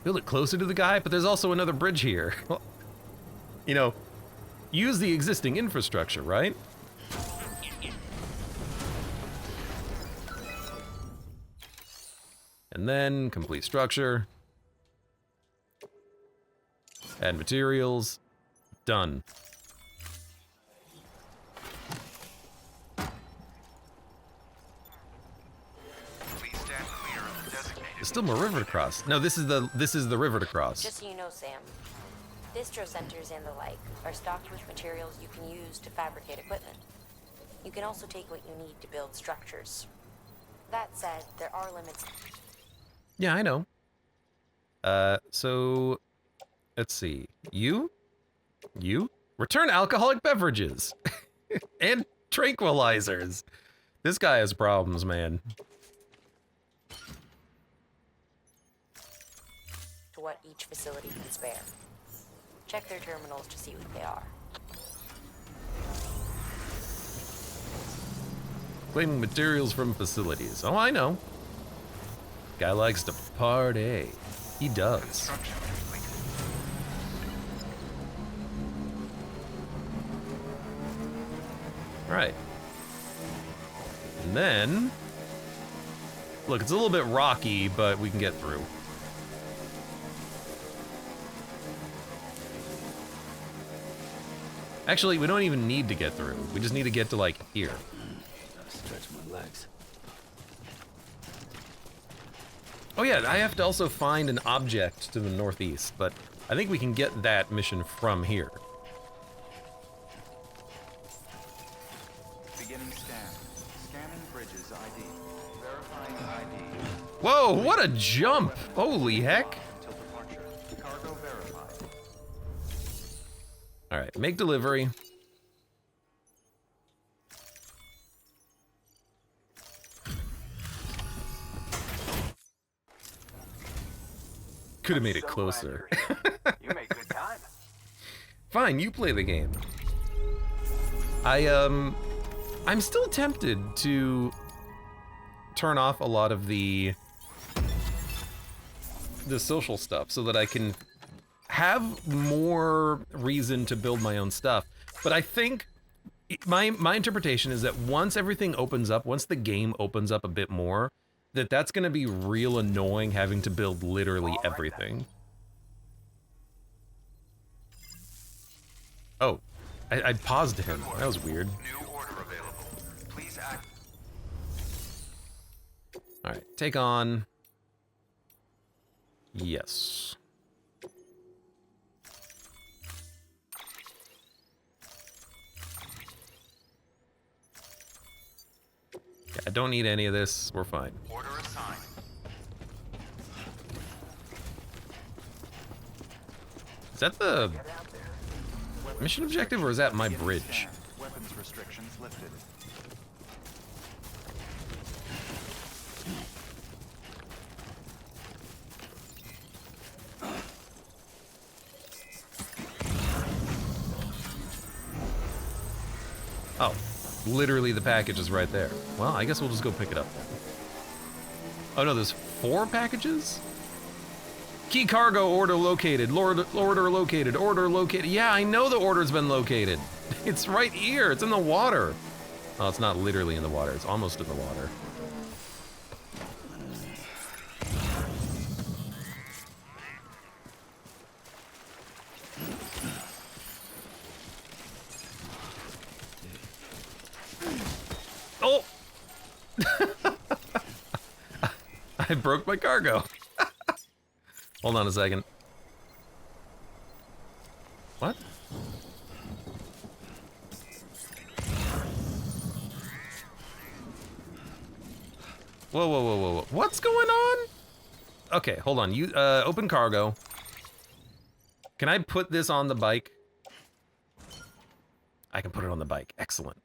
A: Build it closer to the guy, but there's also another bridge here. You know, use the existing infrastructure, right? And then complete structure. Add materials. Done.
F: Please stand clear of the designated.
A: There's still more river to cross. No, this is the river to cross.
G: Just so you know, Sam, distro centers and the like are stocked with materials you can use to fabricate equipment. You can also take what you need to build structures. That said, there are limits.
A: Yeah, I know. So let's see. You return alcoholic beverages and tranquilizers. This guy has problems, man.
G: To what each facility can spare. Check their terminals to see what they are.
A: Claiming materials from facilities. Oh, I know. Guy likes to party. He does.
F: Construction complete.
A: Right. And then... Look, it's a little bit rocky, but we can get through. Actually, we don't even need to get through. We just need to get to, like, here.
B: Gotta stretch my legs.
A: Oh yeah, I have to also find an object to the northeast, but I think we can get that mission from here.
C: Beginning scan. Scanning bridges ID. Verifying ID.
A: Whoa, what a jump! Holy heck!
C: Until departure. Cargo verified.
A: Alright, make delivery. Could have made it closer.
D: You make good time.
A: Fine, you play the game. I'm still tempted to turn off a lot of the social stuff so that I can have more reason to build my own stuff. But I think my interpretation is that once everything opens up, once the game opens up a bit more, that's going to be real annoying having to build literally everything. Oh, I paused him. That was weird.
F: New order available. Please act.
A: All right, take on. Yes. God don't need any of this. We're fine.
C: Order assigned.
A: Is that the mission objective, or is that my
C: Beginning
A: bridge?
C: scan. Weapons restrictions lifted.
A: Oh, literally the package is right there. Well, I guess we'll just go pick it up then. Oh no, there's 4 packages? Key cargo order located. Order located. Order located. Yeah, I know the order's been located. It's right here. It's in the water. Oh, it's not literally in the water. It's almost in the water. Oh! I broke my cargo. Hold on a second. What? Whoa, whoa, whoa, whoa, whoa. What's going on? Okay, hold on. You, open cargo. Can I put this on the bike? I can put it on the bike. Excellent.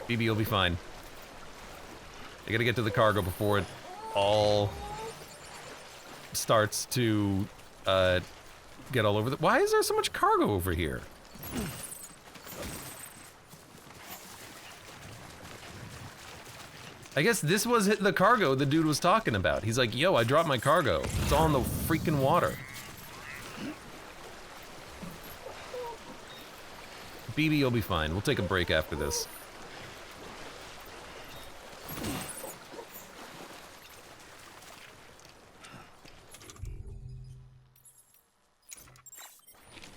A: BB, you'll be fine. I gotta get to the cargo before it all starts to get all over the... Why is there so much cargo over here? I guess this was the cargo the dude was talking about. He's like, yo, I dropped my cargo. It's all in the freaking water. BB, you'll be fine. We'll take a break after this.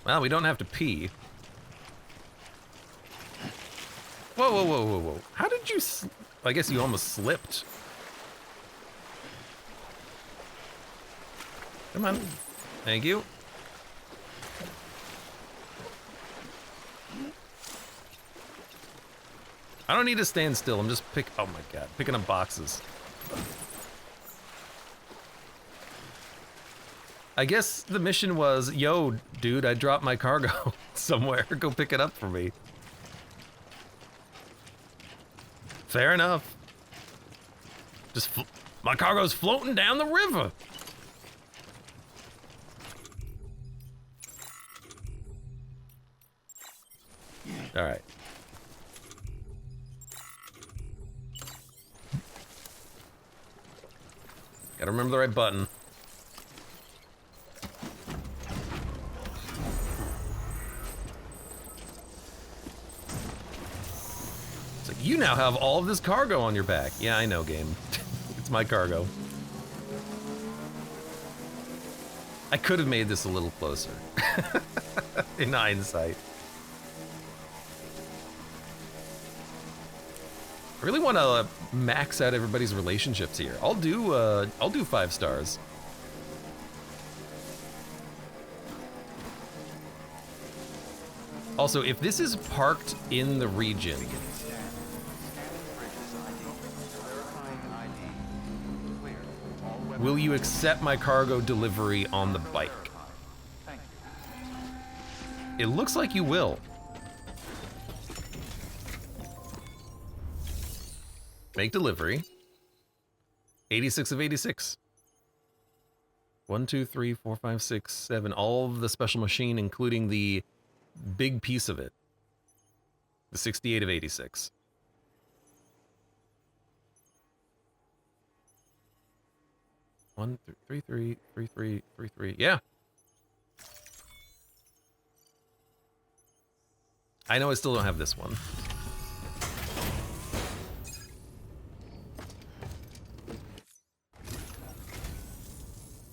A: Well, we don't have to pee. Whoa, whoa, whoa, whoa, whoa. How did you... I guess you almost slipped. Come on. Thank you. I don't need to stand still. I'm just oh my god, picking up boxes. I guess the mission was, yo, dude, I dropped my cargo somewhere. Go pick it up for me. Fair enough. Just my cargo's floating down the river. All right. Gotta remember the right button. It's like, you now have all of this cargo on your back. Yeah, I know, game. It's my cargo. I could have made this a little closer. In hindsight. I really want to max out everybody's relationships here. I'll do 5 stars. Also, if this is parked in the region, will you accept my cargo delivery on the bike? It looks like you will. Make delivery. 86 of 86. 1, 2, 3, 4, 5, 6, 7. All of the special machine, including the big piece of it. The 68 of 86. One, 3, 3, 3, 3, 3, 3. Yeah. I know I still don't have this one.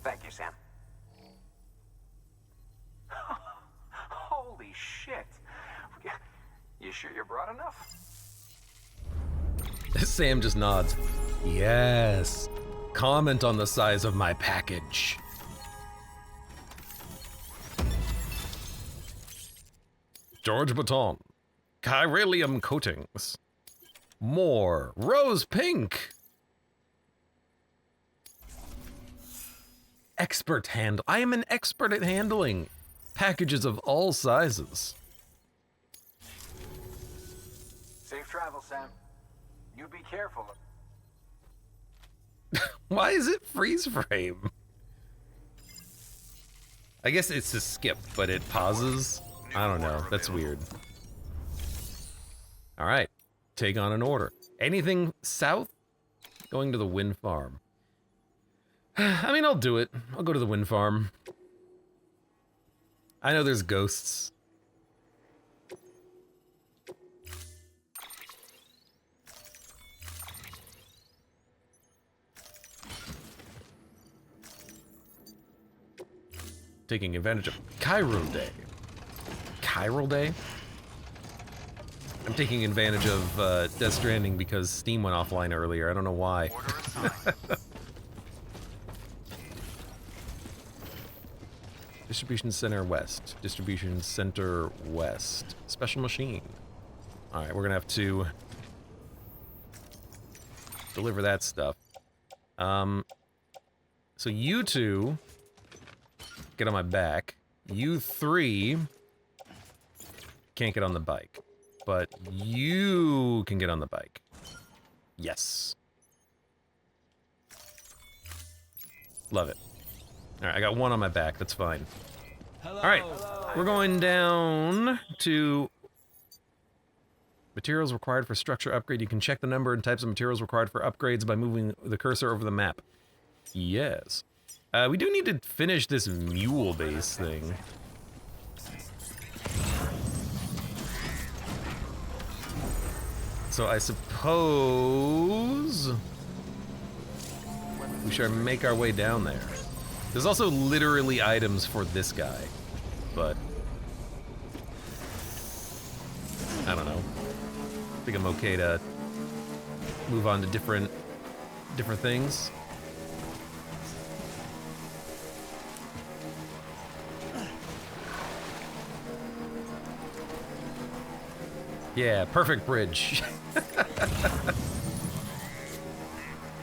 D: Thank you, Sam. Holy shit. You sure you're broad enough?
A: Sam just nods. Yes. Comment on the size of my package. George Baton. Chiralium coatings. More. Rose pink. Expert handle. I am an expert at handling packages of all sizes.
D: Safe travel, Sam. You be careful.
A: Why is it freeze frame? I guess it's a skip, but it pauses. I don't know. That's weird. All right. Take on an order. Anything south? Going to the wind farm. I mean, I'll do it. I'll go to the wind farm. I know there's ghosts. Taking advantage of Chiral Day. Chiral Day? I'm taking advantage of Death Stranding because Steam went offline earlier. I don't know why.
F: Order assigned.
A: Distribution Center West. Distribution Center West. Special machine. Alright, we're gonna have to deliver that stuff. So you two get on my back. You three can't get on the bike. But you can get on the bike. Yes. Love it. Alright, I got one on my back. That's fine. Alright, we're going down to materials required for structure upgrade. You can check the number and types of materials required for upgrades by moving the cursor over the map. Yes. We do need to finish this mule base thing. So I suppose we should make our way down there. There's also literally items for this guy, but I don't know. I think I'm okay to move on to different things. Yeah, perfect bridge.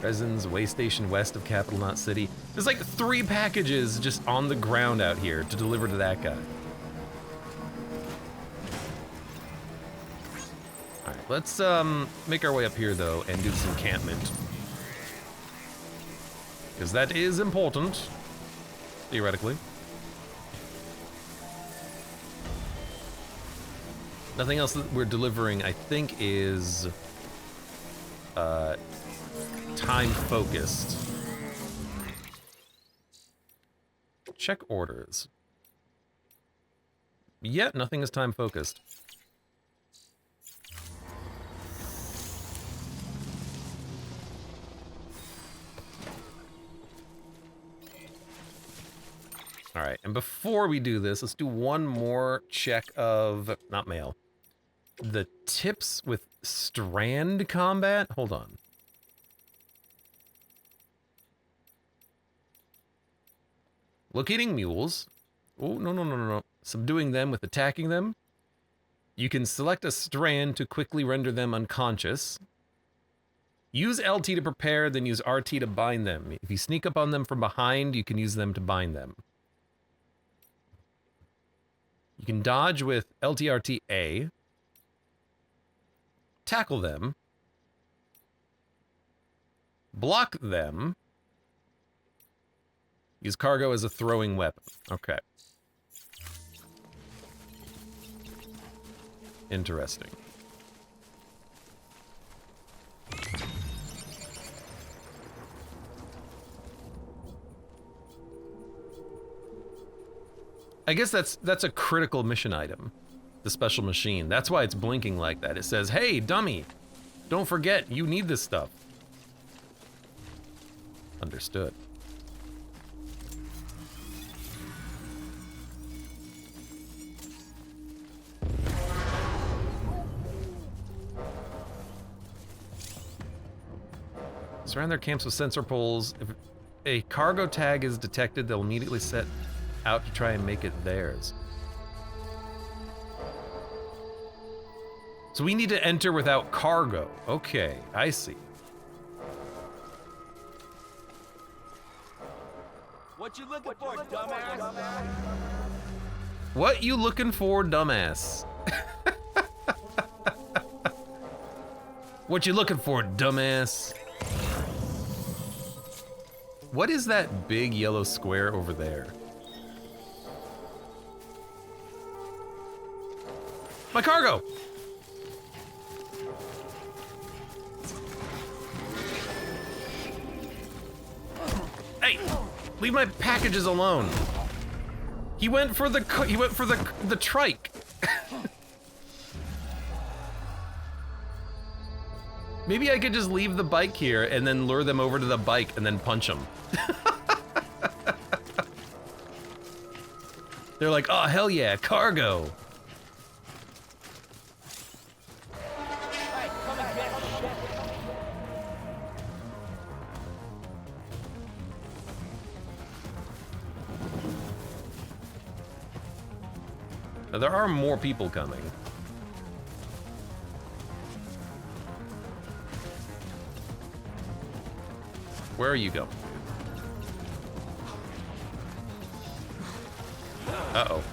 A: Resins, way station west of Capital Knot City. There's like 3 packages just on the ground out here to deliver to that guy. Alright, let's make our way up here though and do this encampment. Because that is important, theoretically. Nothing else that we're delivering, I think, is time-focused. Check orders. Yet, nothing is time-focused. Alright, and before we do this, let's do one more check of... not mail. The tips with strand combat? Hold on. Locating mules. Oh, no. Subduing them with attacking them. You can select a strand to quickly render them unconscious. Use LT to prepare, then use RT to bind them. If you sneak up on them from behind, you can use them to bind them. You can dodge with LTRT-A. Tackle them. Block them. Use cargo as a throwing weapon. Okay. Interesting. I guess that's a critical mission item. The special machine. That's why it's blinking like that. It says, hey, dummy, don't forget, you need this stuff. Understood. Surround their camps with sensor poles. If a cargo tag is detected, they'll immediately set out to try and make it theirs. So we need to enter without cargo. Okay, I see.
B: What you looking for, dumbass?
A: What you looking for, dumbass? What you looking for, dumbass? What is that big yellow square over there? My cargo! Hey, leave my packages alone. He went for the trike. Maybe I could just leave the bike here and then lure them over to the bike and then punch them. They're like, oh, hell yeah, cargo. Now, there are more people coming. Where are you going? Uh-oh.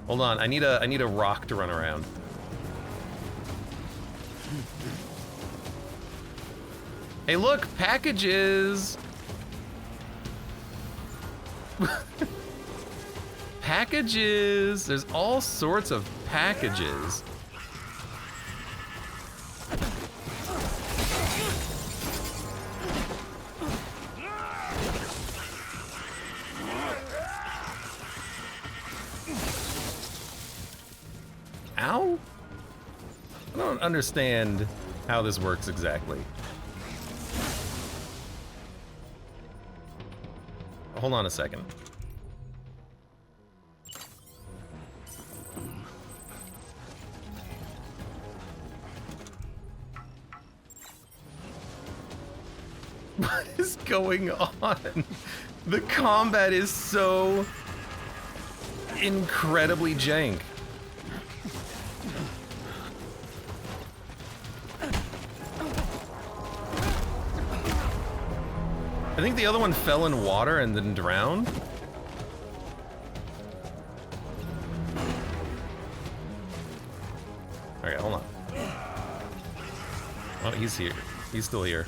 A: Hold on, I need a rock to run around. Hey, look, packages. Packages. There's all sorts of packages. Ow? I don't understand how this works exactly. Hold on a second. What is going on? The combat is so incredibly jank. I think the other one fell in water and then drowned. Okay, hold on. Oh, he's here. He's still here.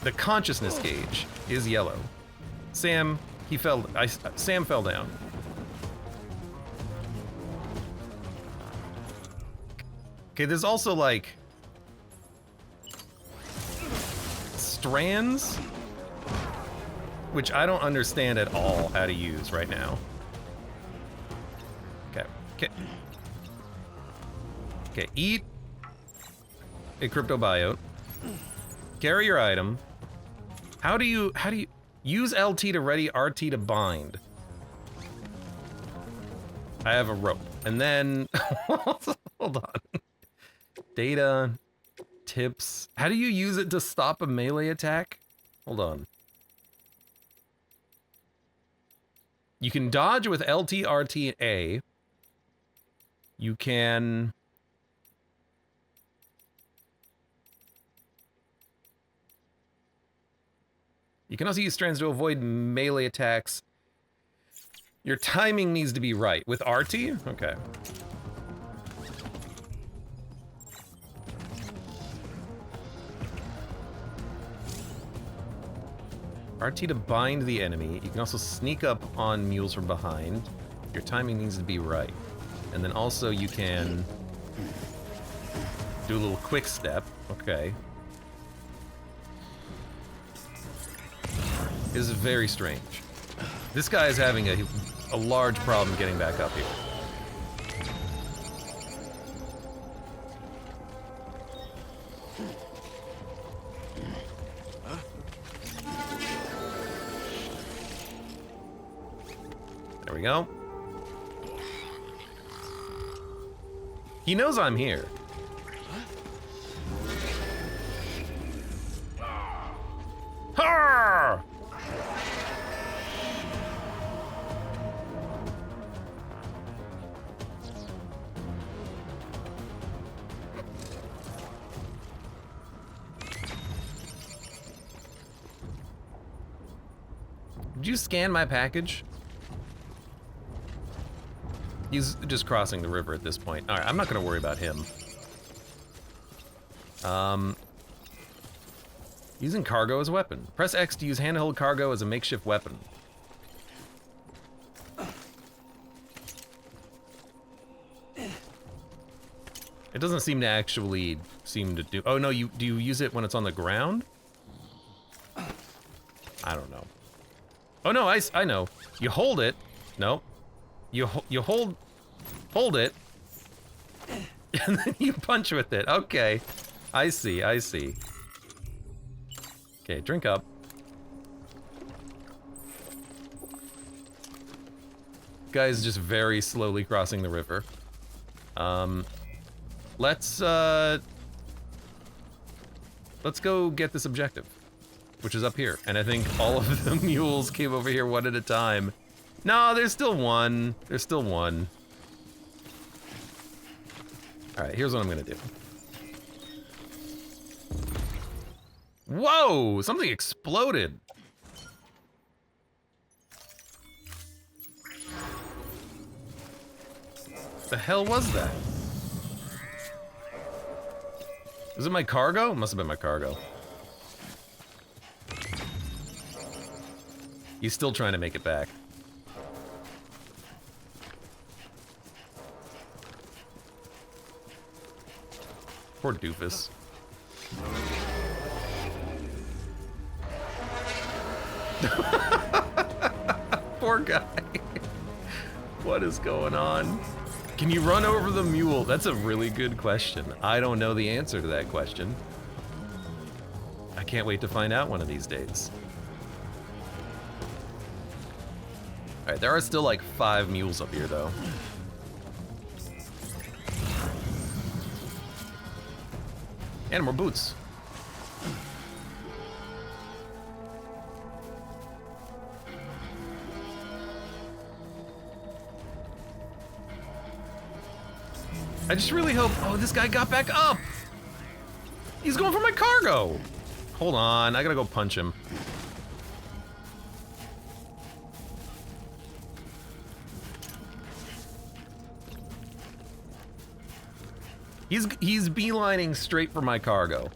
A: The consciousness gauge is yellow. Sam, Sam fell down. Okay, there's also like strands, which I don't understand at all how to use right now. Okay, eat a cryptobiote. Carry your item. How do you use LT to ready, RT to bind? I have a rope. And then hold on. Data, tips. How do you use it to stop a melee attack? Hold on. You can dodge with LT, RT, and A. You can... You can also use strands to avoid melee attacks. Your timing needs to be right. With RT? Okay. RT to bind the enemy. You can also sneak up on mules from behind. Your timing needs to be right. And then also you can do a little quick step. Okay. This is very strange. This guy is having a large problem getting back up here. There we go. He knows I'm here. Did you scan my package? He's just crossing the river at this point. All right, I'm not gonna worry about him. Using cargo as a weapon. Press X to use handheld cargo as a makeshift weapon. It doesn't seem to actually do. Oh no, do you use it when it's on the ground? I don't know. Oh no, I know. You hold it. No. You hold it, and then you punch with it. Okay, I see. Okay, drink up. Guy's just very slowly crossing the river. Let's go get this objective, which is up here. And I think all of the mules came over here one at a time. No, there's still one. There's still one. All right, here's what I'm gonna do. Whoa, something exploded. The hell was that? Was it my cargo? Must have been my cargo. He's still trying to make it back. Poor doofus. Poor guy. What is going on? Can you run over the mule? That's a really good question. I don't know the answer to that question. I can't wait to find out one of these days. All right, there are still like 5 mules up here though. And more boots. I just really hope, oh, this guy got back up. He's going for my cargo. Hold on, I gotta go punch him. He's beelining straight for my cargo.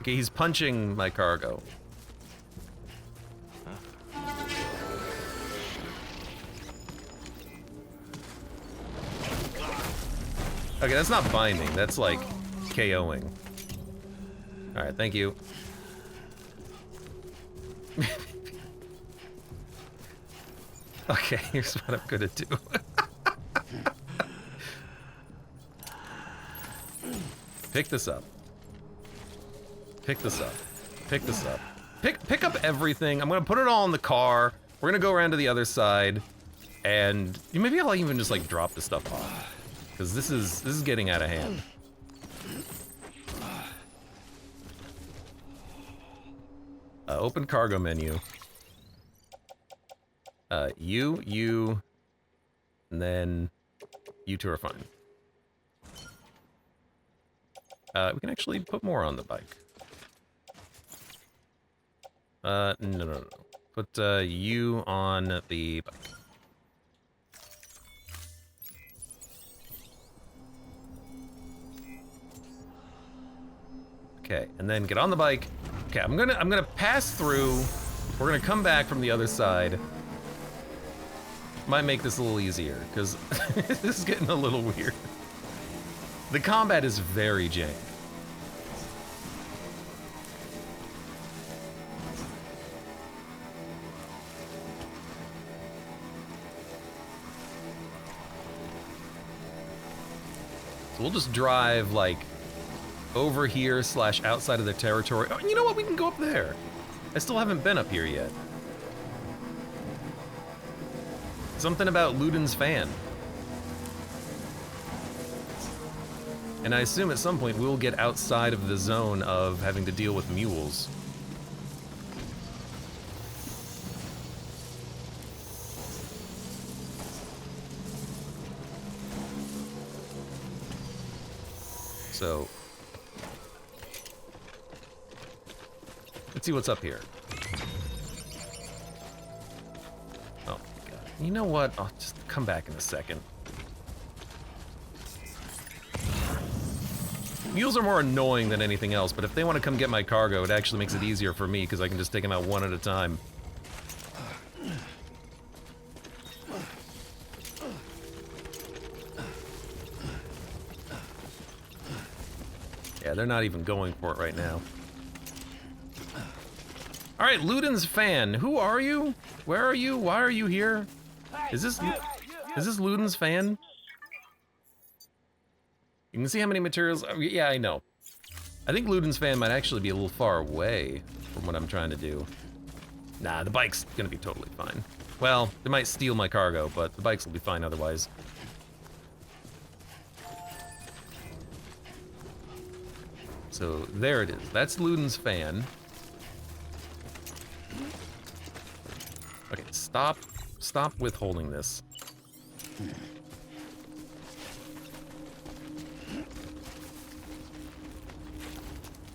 A: Okay, he's punching my cargo. Okay, that's not binding, that's like KOing. Alright, thank you. Okay, here's what I'm gonna do. Pick this up. Pick this up. Pick this up. Pick up everything. I'm gonna put it all in the car. We're gonna go around to the other side, and maybe I'll even just like drop the stuff off, because this is getting out of hand. Open cargo menu. You, and then you two are fine. We can actually put more on the bike. No. Put you on the bike. Okay, and then get on the bike. Okay, I'm gonna pass through. We're gonna come back from the other side. Might make this a little easier, because this is getting a little weird. The combat is very jank. So we'll just drive, like, over here / outside of the territory. Oh, you know what? We can go up there. I still haven't been up here yet. Something about Ludin's fan. And I assume at some point we'll get outside of the zone of having to deal with mules. So let's see what's up here. Oh my god. You know what? I'll just come back in a second. Mules are more annoying than anything else, but if they want to come get my cargo, it actually makes it easier for me because I can just take them out one at a time. Yeah, they're not even going for it right now. All right, Ludin's fan. Who are you? Where are you? Why are you here? Is this Ludin's fan? You can see how many materials. Oh, yeah, I know. I think Ludin's fan might actually be a little far away from what I'm trying to do. Nah, the bike's gonna be totally fine. Well, they might steal my cargo, but the bikes will be fine otherwise. So there it is. That's Ludin's fan. Okay, stop withholding this.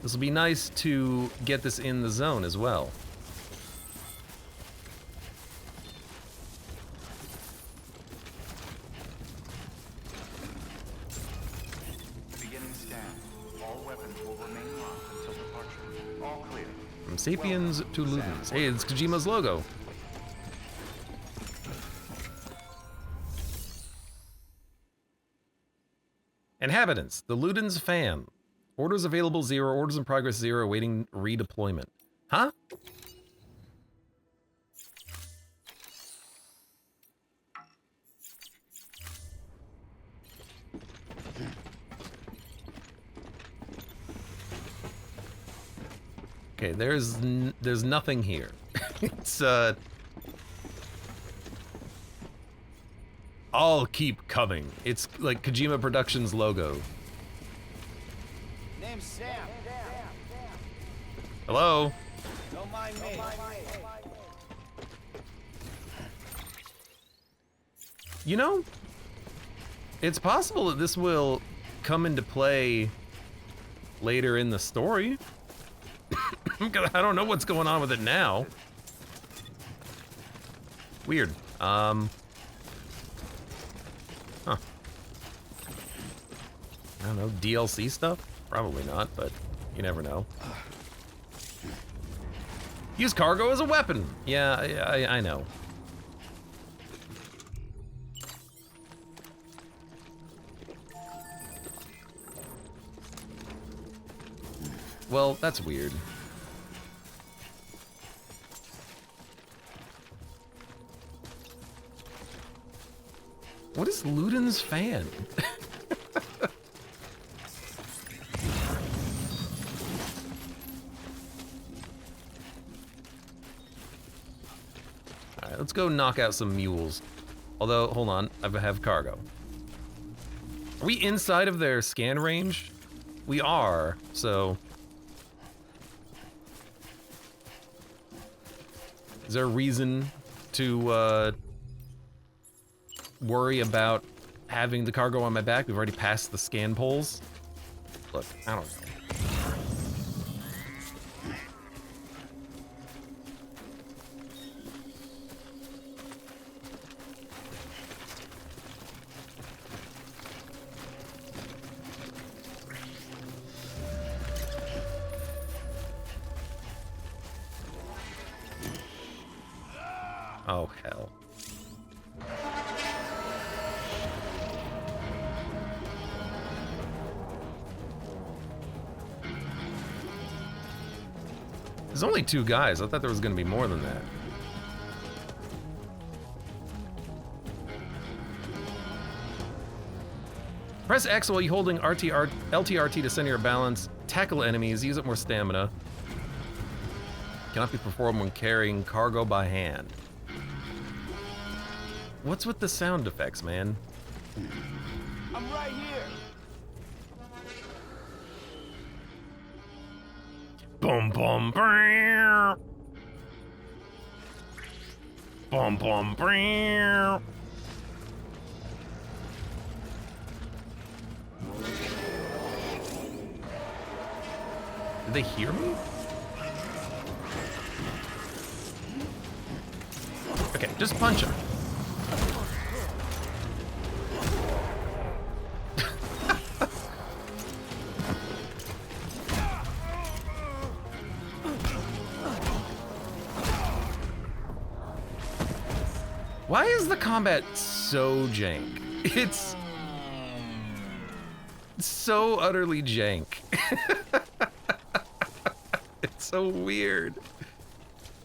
A: This will be nice to get this in the zone as well.
C: Beginning scan. All weapons will remain locked until departure. All clear.
A: From Sapiens to Ludens. Hey, it's Kojima's logo. Inhabitants, the Ludens fan. Orders available 0, orders in progress 0, awaiting redeployment. Huh? Okay, there's nothing here. It's I'll keep coming. It's like Kojima Productions logo.
B: Name's Sam.
A: Hello?
B: Don't mind me.
A: You know, it's possible that this will come into play later in the story. I don't know what's going on with it now. Weird. Huh. I don't know, DLC stuff? Probably not, but you never know. Use cargo as a weapon. Yeah, I know. Well, that's weird. What is Ludin's fan? Alright, let's go knock out some mules. Although, hold on, I have cargo. Are we inside of their scan range? We are, so... Is there a reason to, worry about having the cargo on my back? We've already passed the scan poles. Look, I don't know. Oh, hell. There's only 2 guys. I thought there was going to be more than that. Press X while you're holding LTRT to center your balance. Tackle enemies. Use up more stamina. Cannot be performed when carrying cargo by hand. What's with the sound effects, man?
B: I'm right here.
A: Boom, boom, brrrr. Boom, boom, brrrr. Did they hear me? Okay, just punch him. Why is the combat so jank? It's so utterly jank. It's so weird.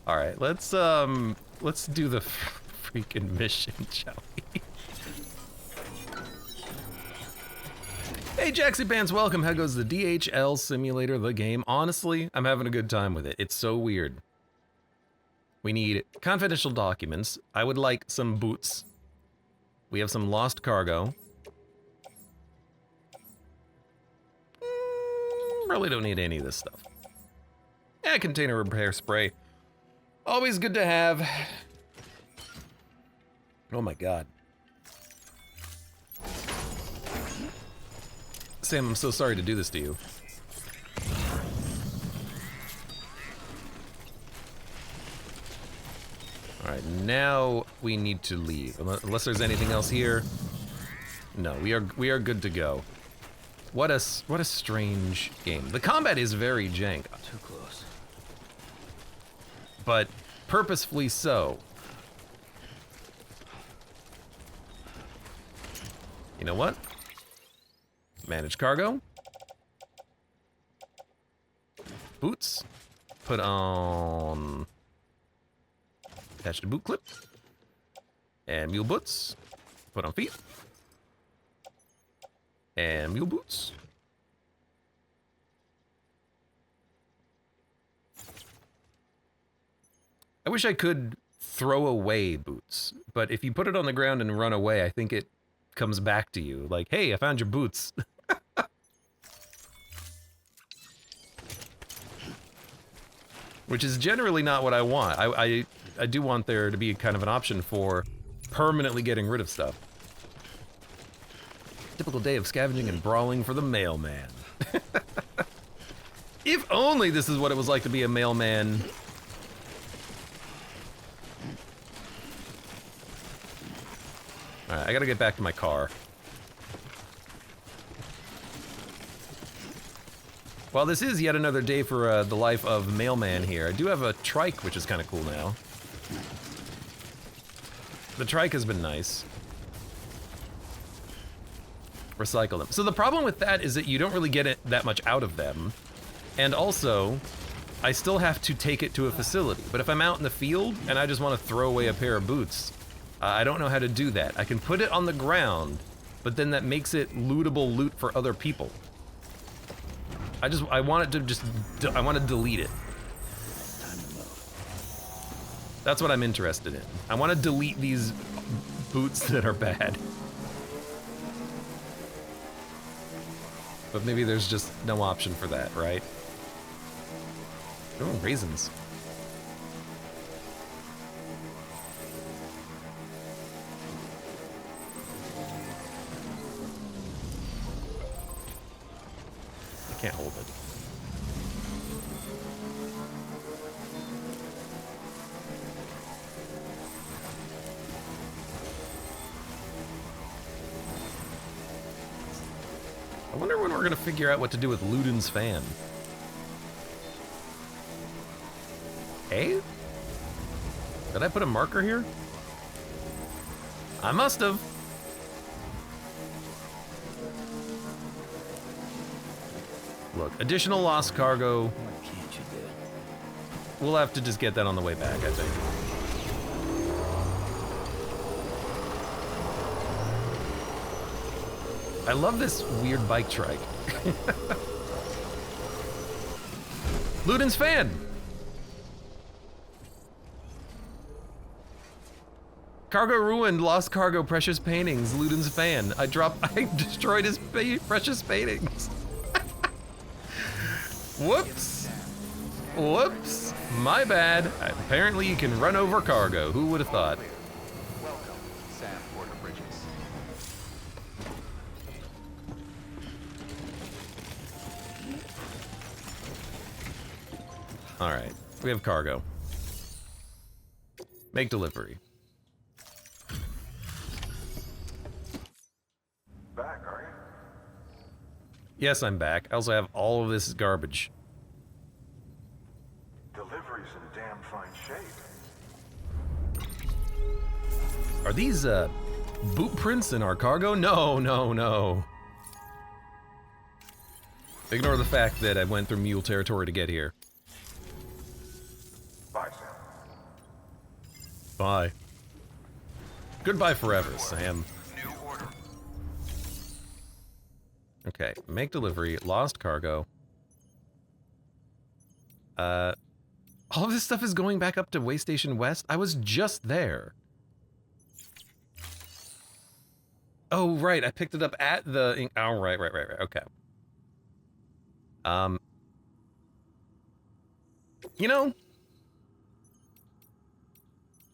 A: All right, let's do the freaking mission, shall we? Hey, Jaxie Pants, welcome. How goes the DHL simulator, the game? Honestly, I'm having a good time with it. It's so weird. We need confidential documents. I would like some boots. We have some lost cargo. Really don't need any of this stuff. Yeah, container repair spray. Always good to have. Oh my god. Sam, I'm so sorry to do this to you. Alright, now we need to leave. Unless there's anything else here. No, we are good to go. What a strange game. The combat is very jank.
B: Too close.
A: But purposefully so. You know what? Manage cargo. Boots. Put on... Attach to boot clip. And mule boots. Put on feet. And mule boots. I wish I could throw away boots, but if you put it on the ground and run away, I think it comes back to you. Like, hey, I found your boots. Which is generally not what I want. I do want there to be kind of an option for permanently getting rid of stuff. Typical day of scavenging and brawling for the mailman. If only this is what it was like to be a mailman. Alright, I gotta get back to my car. While this is yet another day for the life of mailman here, I do have a trike, which is kind of cool now. The trike has been nice. Recycle them. So the problem with that is that you don't really get that much out of them. And also, I still have to take it to a facility. But if I'm out in the field and I just want to throw away a pair of boots, I don't know how to do that. I can put it on the ground, but then that makes it lootable loot for other people. I want it to I want to delete it. That's what I'm interested in. I want to delete these boots that are bad. But maybe there's just no option for that, right? Oh, raisins. I can't hold it. I wonder when we're gonna figure out what to do with Ludin's fan. Hey? Did I put a marker here? I must have. Look, additional lost cargo.
B: What can't you do?
A: We'll have to just get that on the way back, I think. I love this weird bike trike. Ludin's fan! Cargo ruined, lost cargo, precious paintings, Ludin's fan. I destroyed his precious paintings. Whoops. Whoops. My bad. Apparently you can run over cargo. Who would have thought?
C: Welcome, Sam Porter Bridges.
A: Alright, we have cargo. Make delivery.
D: Back, are you?
A: Yes, I'm back. I also have all of this garbage.
D: Delivery's in damn fine shape.
A: Are these, boot prints in our cargo? No, no, no. Ignore the fact that I went through mule territory to get here.
D: Bye, Sam.
A: Bye. Goodbye forever, Sam.
F: New order.
A: Okay, make delivery, lost cargo. All of this stuff is going back up to Way Station West? I was just there. Oh, right, I picked it up at the... Oh, right, okay. You know...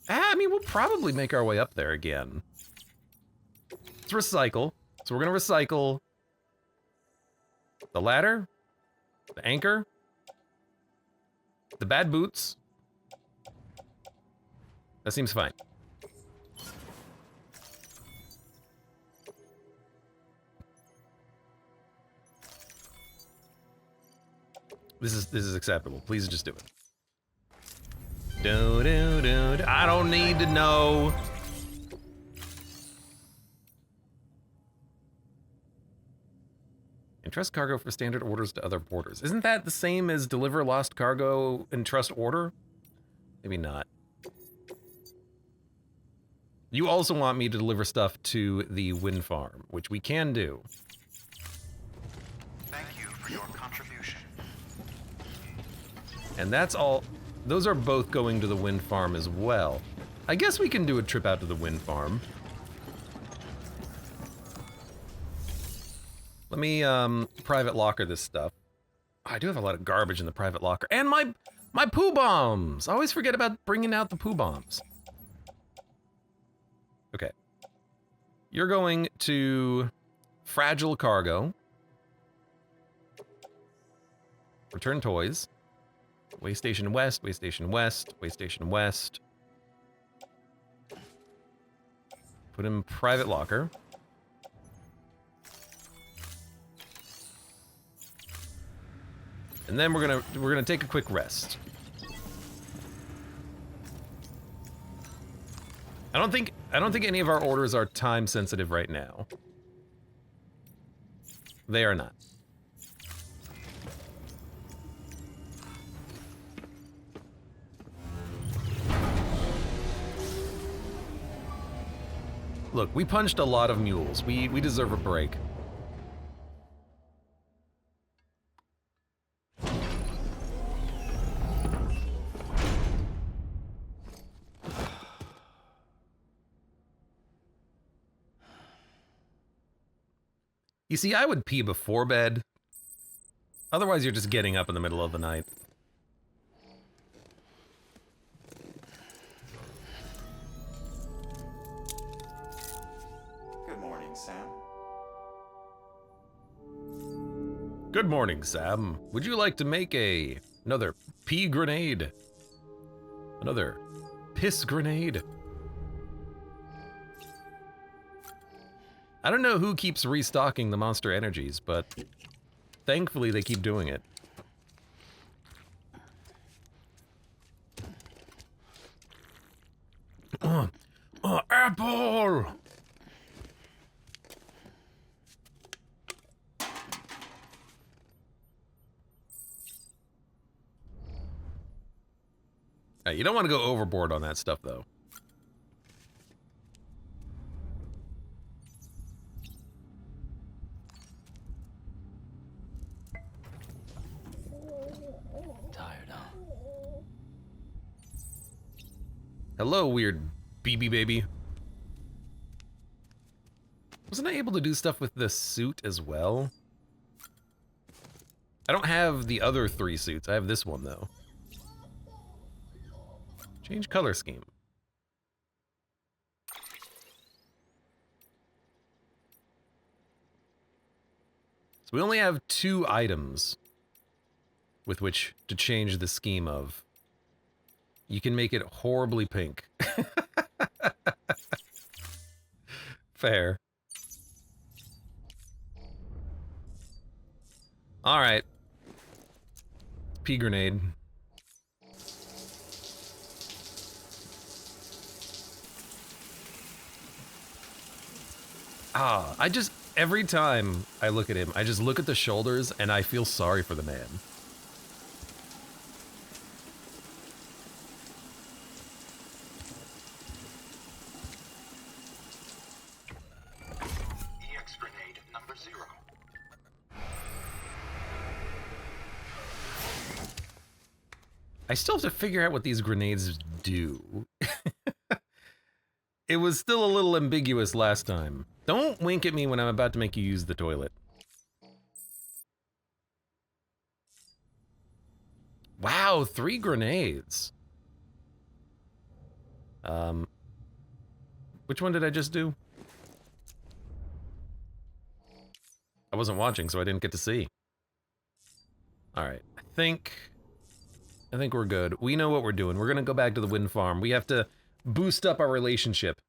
A: I mean, we'll probably make our way up there again. Let's recycle. So we're gonna recycle... the ladder, the anchor, the bad boots. That seems fine. This is acceptable. Please just do it. I don't need to know. Entrust cargo for standard orders to other porters. Isn't that the same as deliver lost cargo, entrust order? Maybe not. You also want me to deliver stuff to the wind farm, which we can do.
F: Thank you for your contribution.
A: And that's all. Those are both going to the wind farm as well. I guess we can do a trip out to the wind farm. Let me private locker this stuff. I do have a lot of garbage in the private locker. And my poo bombs! I always forget about bringing out the poo bombs. Okay. You're going to fragile cargo. Return toys. Way Station West, Way Station West, Way Station West. Put in private locker. And then we're gonna take a quick rest. I don't think any of our orders are time sensitive right now. They are not. Look, we punched a lot of mules. We deserve a break. You see, I would pee before bed. Otherwise, you're just getting up in the middle of the night.
C: Good morning, Sam.
A: Good morning, Sam. Would you like to make another pea grenade? Another piss grenade? I don't know who keeps restocking the Monster Energies, but thankfully they keep doing it. Apple! You don't want to go overboard on that stuff, though.
B: Tired, huh?
A: Hello, weird BB baby. Wasn't I able to do stuff with this suit as well? I don't have the other 3 suits. I have this one, though. Change color scheme. So we only have 2 items. with which to change the scheme of. You can make it horribly pink. Fair. Alright. Pea grenade. Ah, every time I look at him, I just look at the shoulders and I feel sorry for the man.
F: EX grenade number 0.
A: I still have to figure out what these grenades do. It was still a little ambiguous last time. Don't wink at me when I'm about to make you use the toilet. Wow, 3 grenades. Which one did I just do? I wasn't watching, so I didn't get to see. Alright, I think we're good. We know what we're doing. We're gonna go back to the wind farm. We have to boost up our relationship